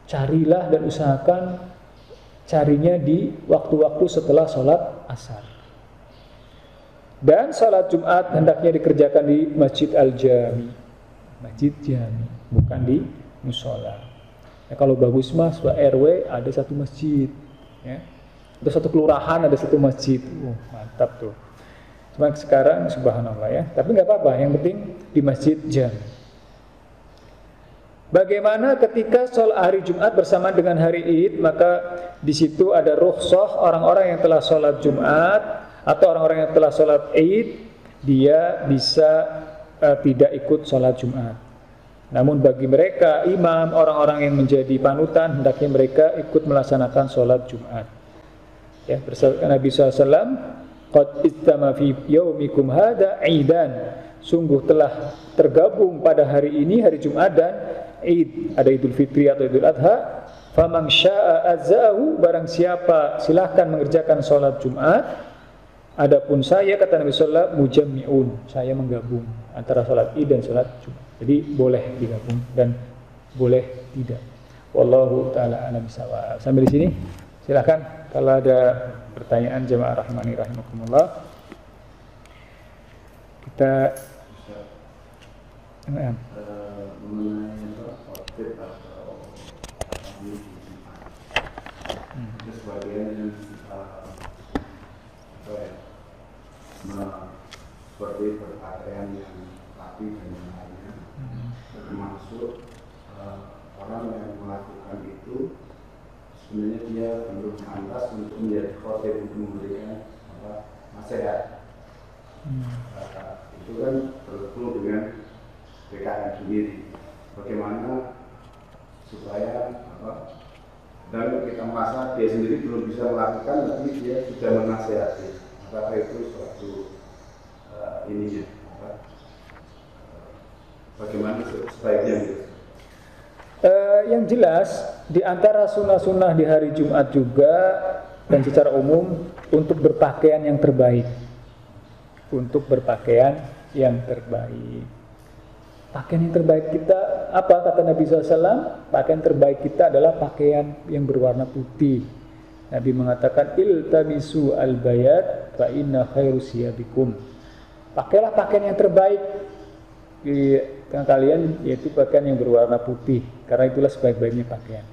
carilah dan usahakan carinya di waktu-waktu setelah salat asar. Dan salat Jumat hendaknya dikerjakan di Masjid Al-Jami, Masjid Jami, bukan di musola. Ya, kalau bagus mas, RW ada satu masjid, ya. Ada satu kelurahan, ada satu masjid, mantap tuh. Cuma sekarang subhanallah ya, tapi nggak apa-apa, yang penting di Masjid Jami. Bagaimana ketika sholat hari Jumat bersamaan dengan hari Id? Maka di situ ada rukhsah, orang-orang yang telah sholat Jumat atau orang-orang yang telah sholat Id, dia bisa tidak ikut sholat Jumat. Namun bagi mereka imam, orang-orang yang menjadi panutan, hendaknya mereka ikut melaksanakan sholat Jumat. Ya, berdasarkan Nabi SAW, qad istama fi yaumikum hada idan, sungguh telah tergabung pada hari ini, hari Jumat dan Id, ada Idul Fitri atau Idul Adha. Faman syaa azzahu, barang siapa silahkan mengerjakan sholat Jumat. Adapun saya, kata Nabi sallallahu, mujammi'un, saya menggabung antara sholat Id dan sholat Jumat. Jadi boleh digabung dan boleh tidak. Wallahu taala a'lam bishawab. Sampai di sini. Silahkan kalau ada pertanyaan jemaah rahimani rahimakumullah. Kita mengenai khotib atau sebagian yang seperti berpakaian yang rapi dan yang lainnya, termasuk orang yang melakukan itu sebenarnya dia belum pantas untuk menjadi khotib, untuk memberikan nasihat. Itu kan berhubung dengan PKN sendiri. Bagaimana supaya dan kita merasa dia sendiri belum bisa melakukan, tapi dia sudah menasihati. Apakah itu suatu ininya? Bagaimana sebaiknya gitu? Yang jelas di antara sunnah-sunnah di hari Jumat juga dan secara umum untuk berpakaian yang terbaik. Untuk berpakaian yang terbaik. Pakaian yang terbaik kita apa, kata Nabi SAW? Pakaian terbaik kita adalah pakaian yang berwarna putih. Nabi mengatakan iltamisu al-bayat fa inna khairu siyabikum. Pakailah pakaian yang terbaik di kalian, yaitu pakaian yang berwarna putih, karena itulah sebaik-baiknya pakaian.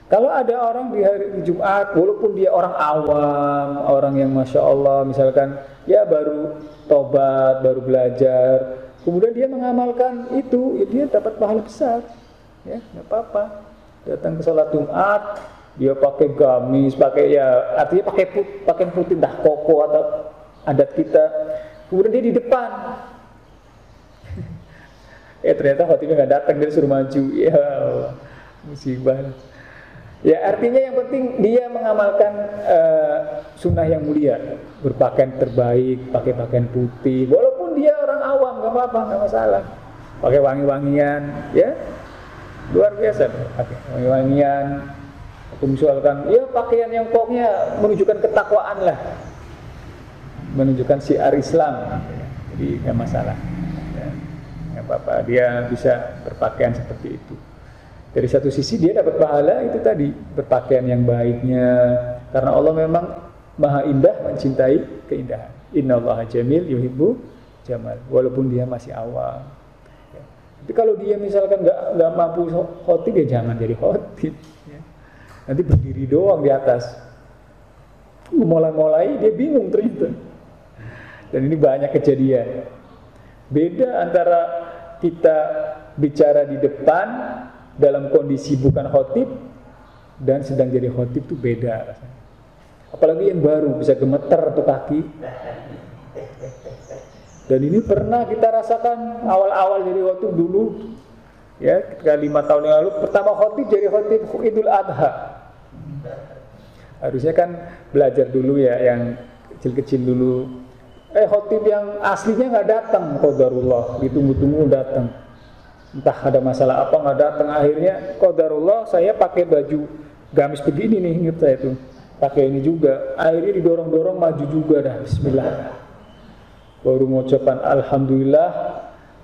Kalau ada orang di hari Jumat, walaupun dia orang awam, orang yang Masya Allah, misalkan ya baru tobat, baru belajar, kemudian dia mengamalkan itu, ya dia dapat pahala besar. Ya, nggak apa-apa. Datang ke sholat Jumat, dia pakai gamis, pakai ya artinya pakai pakaian putih, dah koko atau adat kita. Kemudian dia di depan. Ternyata khotibnya nggak datang, dia suruh maju. Ya Allah, musibah. Ya artinya yang penting dia mengamalkan sunnah yang mulia, berpakaian terbaik, pakai pakaian putih, walaupun dia orang awam nggak apa-apa, nggak masalah. Pakai wangi-wangian, ya luar biasa, pakai wangi-wangian. Aku misalkan, ya pakaian yang pokoknya menunjukkan ketakwaan lah, menunjukkan syiar Islam, jadi nggak masalah, ya, nggak apa-apa. Dia bisa berpakaian seperti itu. Dari satu sisi dia dapat pahala itu tadi, berpakaian yang baiknya, karena Allah memang maha indah, mencintai keindahan. Innallaha jamil yuhibbu jamal, walaupun dia masih awam. Ya. Tapi kalau dia misalkan nggak mampu khotib, ya jangan jadi khotib. Ya. Nanti berdiri doang di atas. Mulai-mulai dia bingung ternyata. Dan ini banyak kejadian. Beda antara kita bicara di depan dalam kondisi bukan khotib dan sedang jadi khotib itu beda rasanya. Apalagi yang baru bisa gemeter tuh kaki. Dan ini pernah kita rasakan awal-awal jadi khotib dulu, ya, ketika 5 tahun yang lalu pertama khotib jadi khotib Idul Adha. Harusnya kan belajar dulu ya, yang kecil-kecil dulu. Khotib yang aslinya nggak datang, qadarullah, ditunggu-tunggu datang. Entah ada masalah apa nggak datang, akhirnya qadarullah saya pakai baju gamis begini nih, ingat saya tuh, pakai ini juga, akhirnya didorong-dorong maju juga dah, bismillah. Baru mengucapkan alhamdulillah,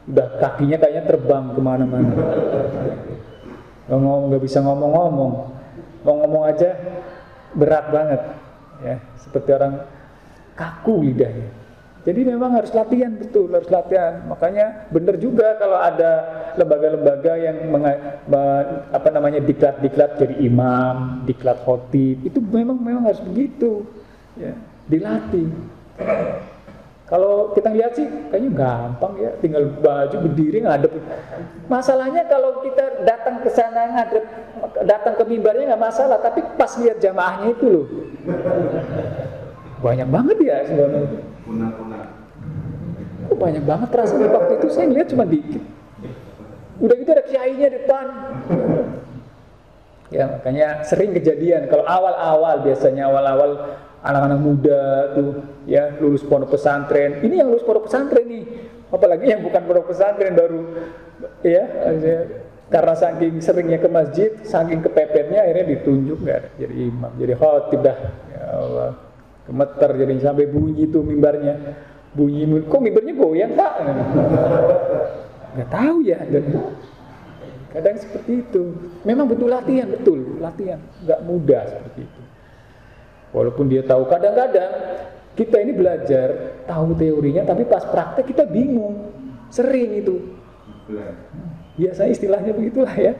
udah kakinya kayaknya terbang kemana-mana. Nggak bisa ngomong-ngomong, mau ngomong aja berat banget, ya, seperti orang kaku lidahnya. Jadi memang harus latihan, betul, harus latihan. Makanya benar juga kalau ada lembaga-lembaga yang diklat jadi imam, diklat khotib, itu memang harus begitu, ya, dilatih. Kalau kita lihat sih kayaknya gampang ya, tinggal baju berdiri ngadep. Masalahnya kalau kita datang ke sana ngadep, datang ke mimbarnya nggak masalah, tapi pas lihat jamaahnya itu loh, banyak banget ya sebenarnya. Banyak banget rasanya waktu itu, saya ngeliat cuma dikit. Udah gitu ada kiainya depan. Ya makanya sering kejadian kalau awal-awal, biasanya awal-awal anak-anak muda tuh ya lulus pondok pesantren. Ini yang lulus pondok pesantren nih, apalagi yang bukan pondok pesantren baru ya, karena saking seringnya ke masjid, saking kepepetnya akhirnya ditunjuk nggak ada jadi imam, jadi khotib dah. Ya Allah, gemeter jadi sampai bunyi tuh mimbarnya. Bunyi, kok mimbarnya goyang pak? Nggak tahu ya. Dan kadang seperti itu. Memang butuh latihan, betul, latihan. Nggak mudah seperti itu. Walaupun dia tahu, kadang-kadang kita ini belajar, tahu teorinya, tapi pas praktek kita bingung. Sering itu. Biasanya istilahnya begitulah ya.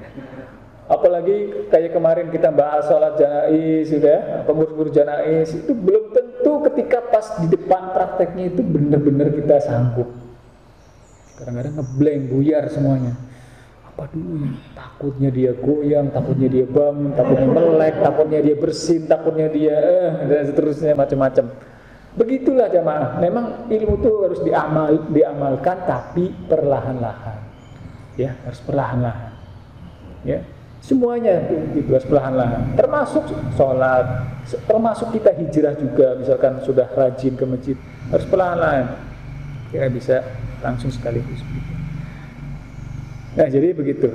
Apalagi kayak kemarin kita bahas sholat janaiz, sudah pengurus janaiz, itu belum tentu ketika pas di depan prakteknya itu benar-benar kita sanggup. Kadang-kadang ngeblank, buyar semuanya. Apa dulu ya? Takutnya dia goyang, takutnya dia bangun, takutnya melek, takutnya dia bersin, takutnya dia dan seterusnya macam-macam. Begitulah jamaah. Memang ilmu itu harus diamalkan, tapi perlahan-lahan. Ya, harus perlahan-lahan. Ya. Semuanya itu harus perlahan-lahan, termasuk sholat, termasuk kita hijrah juga, misalkan sudah rajin ke masjid, harus perlahan-lahan, kita bisa langsung sekaligus. Nah jadi begitu.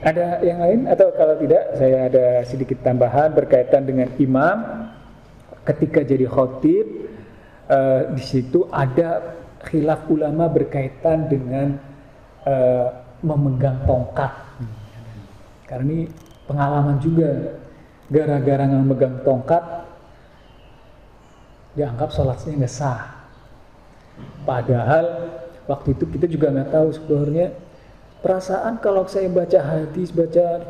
Ada yang lain atau kalau tidak saya ada sedikit tambahan berkaitan dengan imam ketika jadi khotib. Di situ ada khilaf ulama berkaitan dengan memegang tongkat. Karena ini pengalaman juga, gara-gara memegang tongkat dianggap sholatnya nggak sah. Padahal waktu itu kita juga nggak tahu sebenarnya perasaan kalau saya baca hadis, baca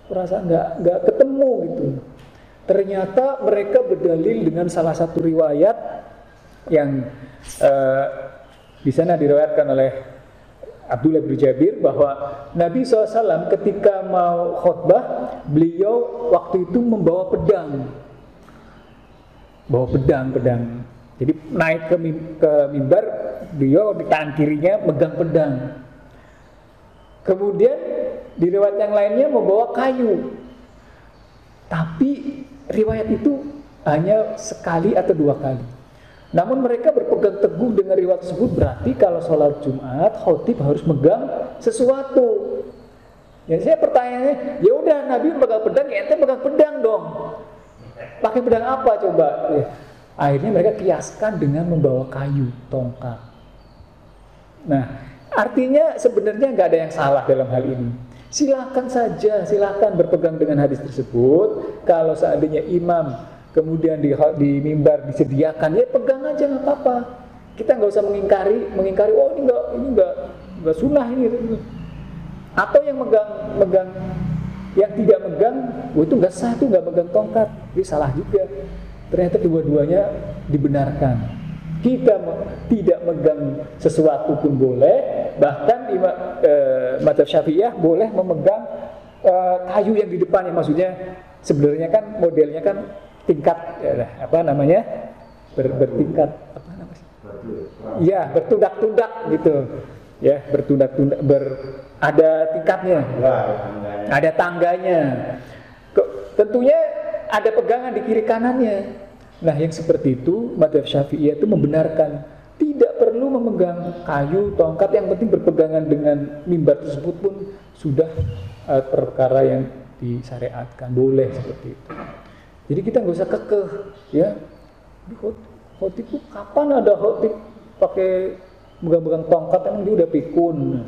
perasaan nggak ketemu gitu. Ternyata mereka berdalil dengan salah satu riwayat yang di sana diriwayatkan oleh Abdullah bin Jabir bahwa Nabi SAW ketika mau khutbah, beliau waktu itu membawa pedang. Bawa pedang. Jadi naik ke mimbar, beliau di tangan kirinya megang pedang. Kemudian di riwayat yang lainnya membawa kayu. Tapi riwayat itu hanya sekali atau 2 kali. Namun mereka berpegang teguh dengan riwayat tersebut, berarti kalau sholat Jumat khotib harus megang sesuatu. Ya saya pertanyaannya, ya udah Nabi megang pedang, ya ente megang pedang dong. Pakai pedang apa coba? Ya. Akhirnya mereka kiaskan dengan membawa kayu, tongkat. Nah, artinya sebenarnya nggak ada yang salah dalam hal ini. Silakan saja, silakan berpegang dengan hadis tersebut. Kalau seandainya imam kemudian di mimbar disediakan, ya pegang aja nggak apa-apa. Kita nggak usah mengingkari. Oh ini nggak sunnah ini. Atau yang megang, yang tidak megang, itu nggak sah, itu nggak megang tongkat, ini salah juga. Ternyata dua-duanya dibenarkan. Kita tidak megang sesuatu pun boleh, bahkan mazhab Syafi'iyah boleh memegang kayu yang di depannya. Maksudnya sebenarnya kan modelnya kan tingkat bertingkat ya bertundak-tundak gitu ya, bertundak-tundak ada tingkatnya, ada tangganya. Tentunya ada pegangan di kiri kanannya. Nah yang seperti itu mazhab Syafi'iyah itu membenarkan tidak perlu memegang kayu, tongkat, yang penting berpegangan dengan mimbar tersebut pun sudah perkara yang disyariatkan, boleh seperti itu. Jadi kita nggak usah kekeh, ya. Khotib itu kapan ada khotib pakai megang-megang tongkat, emang dia udah pikun?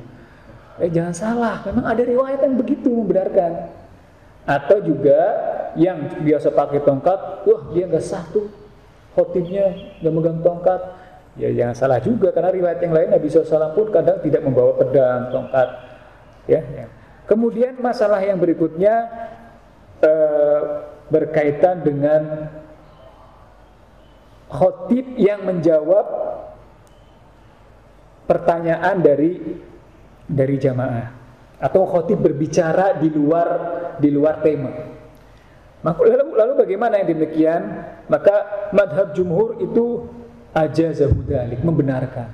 Jangan salah, memang ada riwayat yang begitu membenarkan. Atau juga yang biasa pakai tongkat, wah dia nggak sah tuh, khotibnya nggak megang tongkat. Ya jangan salah juga, karena riwayat yang lain Nabi SAW pun kadang tidak membawa pedang, tongkat. Ya. Kemudian masalah yang berikutnya berkaitan dengan khotib yang menjawab pertanyaan dari jamaah, atau khotib berbicara di luar tema. Lalu bagaimana yang demikian? Maka madhab jumhur itu ajazahu dzalik, membenarkan.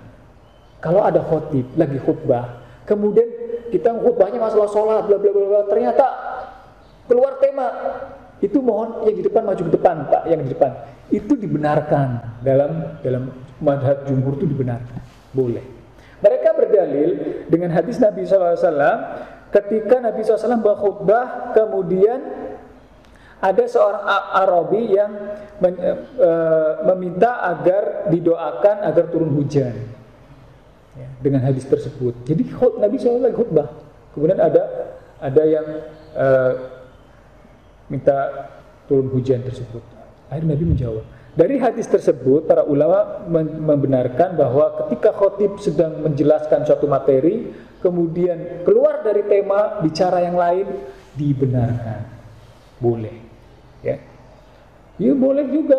Kalau ada khotib lagi khutbah, kemudian kita khutbahnya masalah sholat, bla bla bla, ternyata keluar tema, itu mohon yang di depan maju ke depan, Pak, yang di depan. Itu dibenarkan dalam madhab jumhur, itu dibenarkan, boleh. Mereka berdalil dengan hadis Nabi SAW ketika Nabi SAW berkhutbah, kemudian ada seorang Arabi yang meminta agar didoakan agar turun hujan, ya, dengan hadis tersebut. Jadi Nabi SAW lagi khutbah, kemudian ada yang minta turun hujan tersebut. Akhirnya Nabi menjawab. Dari hadis tersebut para ulama membenarkan bahwa ketika khotib sedang menjelaskan suatu materi, kemudian keluar dari tema, bicara yang lain, dibenarkan, boleh, ya. Ya boleh juga.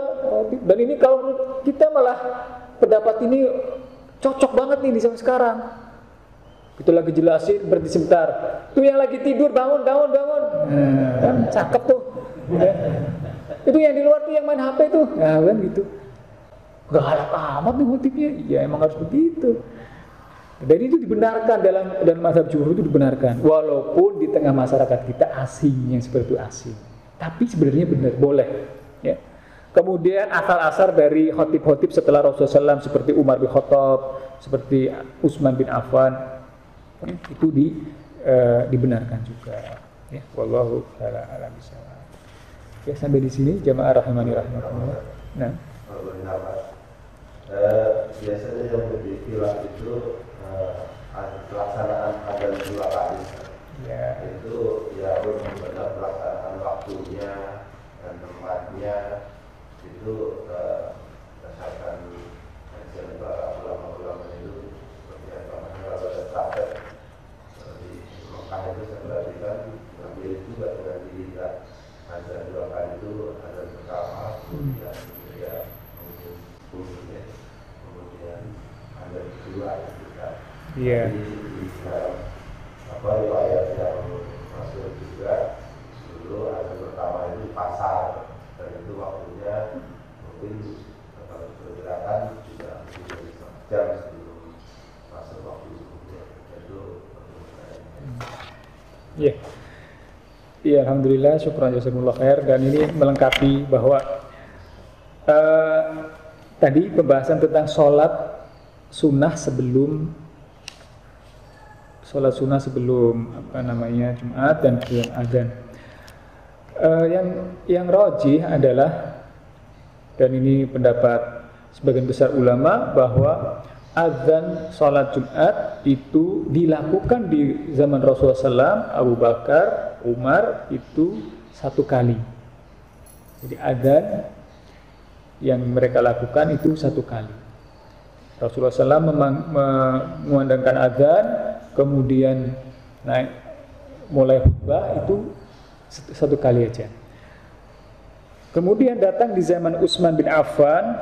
Dan ini kalau kita malah pendapat ini cocok banget nih di zaman sekarang. Itu lagi jelasin, berhenti sebentar. Tuh yang lagi tidur, bangun. Kan cakep tuh. Ya. Itu yang di luar tuh yang main HP tuh. Nah kan gitu. Galak amat nih motifnya. Ya emang harus begitu. Dan itu dibenarkan dalam mazhab jumhur, itu dibenarkan. Walaupun di tengah masyarakat kita asing, yang seperti itu asing. Tapi sebenarnya benar, boleh. Ya. Kemudian asal-asar dari khotib-khotib setelah Rasulullah SAW seperti Umar bin Khattab, seperti Utsman bin Affan, itu dibenarkan juga. Ya, wallahu a'lam bishawab. Ya, sampai di sini jamaah rahimani rahimakumullah. Nah, biasanya yang menjadi khilaf itu pelaksanaan adzan 2 kali. Ya. Itu ya benar pelaksanaan waktunya dan tempatnya itu juga dengan kita azan 2 kali itu azan pertama, kemudian ya mungkin 10 menit, kemudian azan kedua kita. Iya. Di riwayat yang masuk juga dulu azan pertama itu pasar dan itu waktunya mungkin kalau pergerakan juga dari 1 jam sebelum masuk waktu itu. Iya. Iya, alhamdulillah, syukran jazakumullah khair. Dan ini melengkapi bahwa tadi pembahasan tentang sholat sunnah sebelum Jumat dan kemudian azan. Yang rajih adalah, dan ini pendapat sebagian besar ulama, bahwa azan sholat Jumat itu dilakukan di zaman Rasulullah SAW, Abu Bakar, Umar itu 1 kali. Jadi azan yang mereka lakukan itu 1 kali. Rasulullah SAW mengumandangkan azan, kemudian naik mulai khutbah itu 1 kali aja. Kemudian datang di zaman Utsman bin Affan,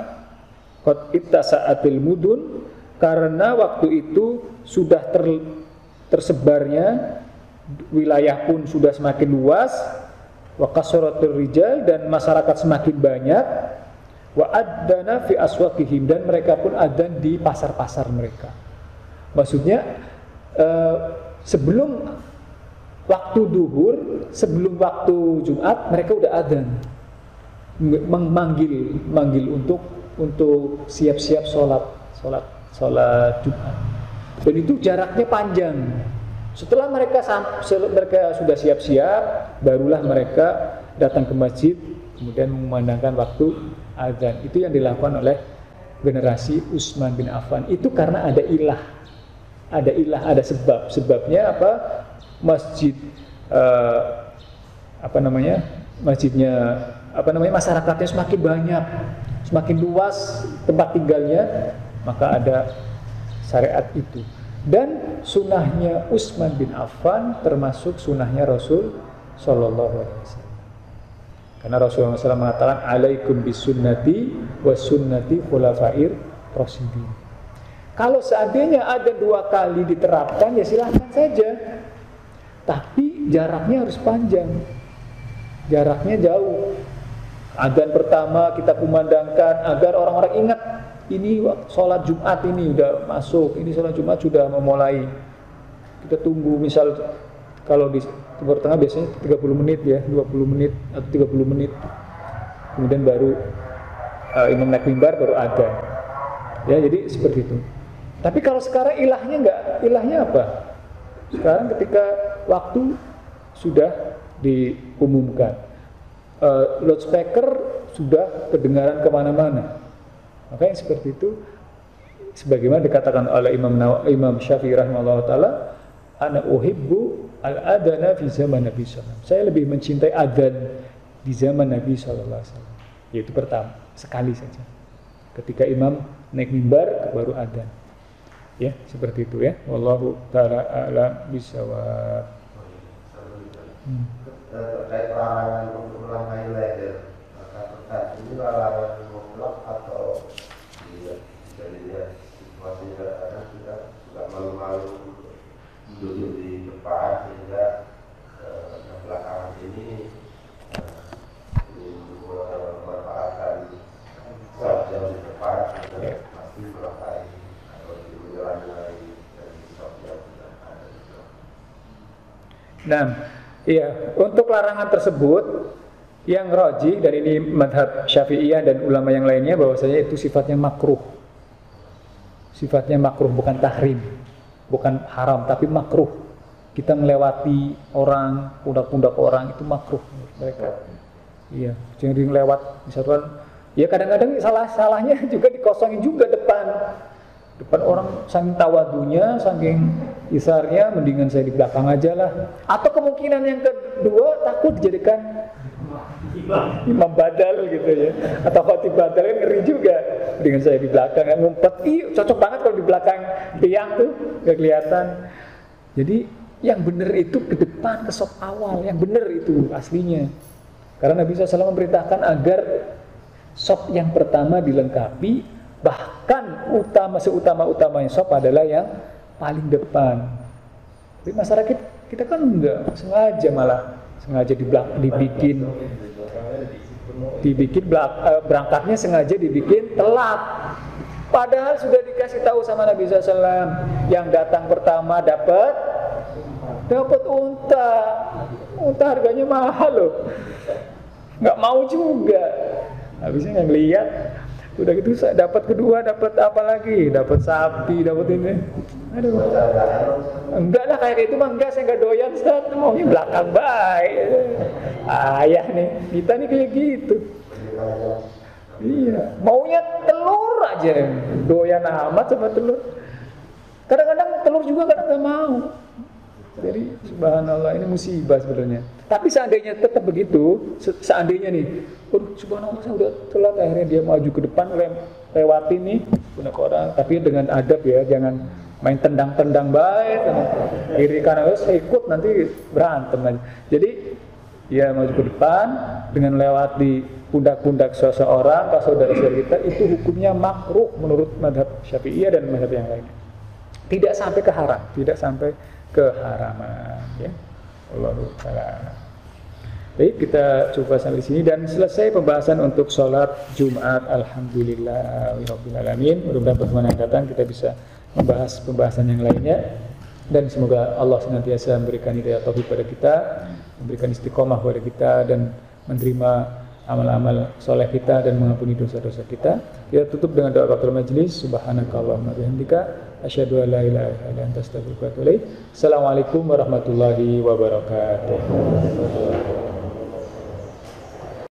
qad ittasa'atil mudun, karena waktu itu sudah tersebarnya wilayah pun sudah semakin luas, wa kasratul rijal, dan masyarakat semakin banyak, wa adzana fi aswaqihim, dan mereka pun adzan di pasar-pasar mereka. Maksudnya sebelum waktu duhur, sebelum waktu Jumat, mereka udah adzan, memanggil untuk siap-siap sholat Jumat. Dan itu jaraknya panjang. Setelah mereka sudah siap-siap, barulah mereka datang ke masjid, kemudian mengumandangkan waktu azan. Itu yang dilakukan oleh generasi Utsman bin Affan. Itu karena ada ilah, ada sebab. Sebabnya apa? Masyarakatnya semakin banyak, semakin luas tempat tinggalnya, maka ada syariat itu. Dan sunnahnya Utsman bin Affan termasuk sunnahnya Rasul Sallallahu Alaihi Wasallam. Karena Rasulullah SAW mengatakan, alaikum bisunnati wa sunnati khulafair rasyidin. Kalau seandainya ada 2 kali diterapkan, ya silahkan saja. Tapi jaraknya harus panjang, jaraknya jauh. Adzan pertama kita kumandangkan agar orang-orang ingat, ini sholat Jumat ini udah masuk, ini sholat Jumat sudah memulai. Kita tunggu, misal kalau di Timur Tengah biasanya 30 menit ya, 20 menit atau 30 menit. Kemudian baru imam naik mimbar, baru adzan. Ya, jadi seperti itu. Tapi kalau sekarang ilahnya enggak, ilahnya apa? Sekarang ketika waktu sudah diumumkan, loudspeaker sudah kedengaran kemana-mana. Maka yang seperti itu, sebagaimana dikatakan oleh Imam Syafi'i rahimahullah ta'ala, ana uhibbu al-adana fi zaman Nabi SAW. Saya lebih mencintai adzan di zaman Nabi SAW. Yaitu pertama, sekali saja. Ketika imam naik mimbar, baru adzan. Ya, seperti itu ya. Wallahu ta'ala a'lam bishawab. Terkait larangan untuk melangkahi leher, katakan ini larangan mutlak atau bisa dilihat situasi kadang-kadang kita suka malu-malu duduk di depan sehingga belakangan ini memanfaatkan sholat jauh di depan sehingga pasti melangkahi atau menjalani dari sholat jauh tidak ada juga. Nah, iya, untuk larangan tersebut yang rajih, dan ini madhab Syafi'iyah dan ulama yang lainnya, bahwasanya itu sifatnya makruh. Sifatnya makruh, bukan tahrim, bukan haram, tapi makruh. Kita melewati orang, pundak-pundak orang, itu makruh menurut mereka. Iya, jangan lewat misalkan, ya kadang-kadang salahnya juga dikosongin juga depan orang, saking tawadunya, saking isarnya, mendingan saya di belakang aja lah. Atau kemungkinan yang kedua, takut dijadikan imam badal gitu ya, atau khatib badal, kan ngeri juga. Dengan saya di belakang, ngumpet, cocok banget kalau di belakang tiang tuh, gak kelihatan. Jadi yang benar itu ke depan, ke saf awal, yang benar itu aslinya. Karena Nabi SAW memerintahkan agar saf yang pertama dilengkapi, bahkan seutama-utamanya saf adalah yang paling depan. Tapi masyarakat kita kan enggak, sengaja berangkatnya sengaja dibikin telat. Padahal sudah dikasih tahu sama Nabi SAW, yang datang pertama dapat unta harganya mahal loh, nggak mau juga. Habisnya nggak lihat, udah gitu dapat kedua, dapat apa lagi, dapat sapi, dapat ini. Aduh, enggak lah kayak itu mah enggak, saya nggak doyan, Ustaz, maunya belakang baik. Ayah nih, kita nih kayak gitu. Iya, maunya telur aja, doyan amat sama telur. Kadang-kadang telur juga kadang nggak mau. Jadi subhanallah, ini musibah sebenarnya. Tapi seandainya tetap begitu, seandainya nih, subhanallah saya udah telat, akhirnya dia maju ke depan, lewatin nih punya orang, tapi dengan adab ya, jangan main tendang-tendang baik, kiri kanan saya ikut nanti berantem aja. Jadi ya maju ke depan dengan lewat di pundak-pundak seseorang, kalau saudara-saudara kita, itu hukumnya makruh menurut mazhab Syafi'iyah dan mazhab yang lainnya. Tidak sampai ke haram, tidak sampai keharaman, ya. Allahu ta'ala. Baik, kita coba sampai sini dan selesai pembahasan untuk sholat Jumat. Alhamdulillahirabbil alamin. Mudah-mudahan pertemuan yang datang kita bisa membahas pembahasan yang lainnya, dan semoga Allah senantiasa memberikan hidayah taufik pada kita, memberikan istiqomah pada kita, dan menerima amal-amal soleh kita dan mengampuni dosa-dosa kita. Kita tutup dengan doa kafaratul majelis. Subhanakallahumma bihamdika asyhadu an la ilaha illa anta astaghfiruka wa atubu ilaik. Assalamualaikum warahmatullahi wabarakatuh.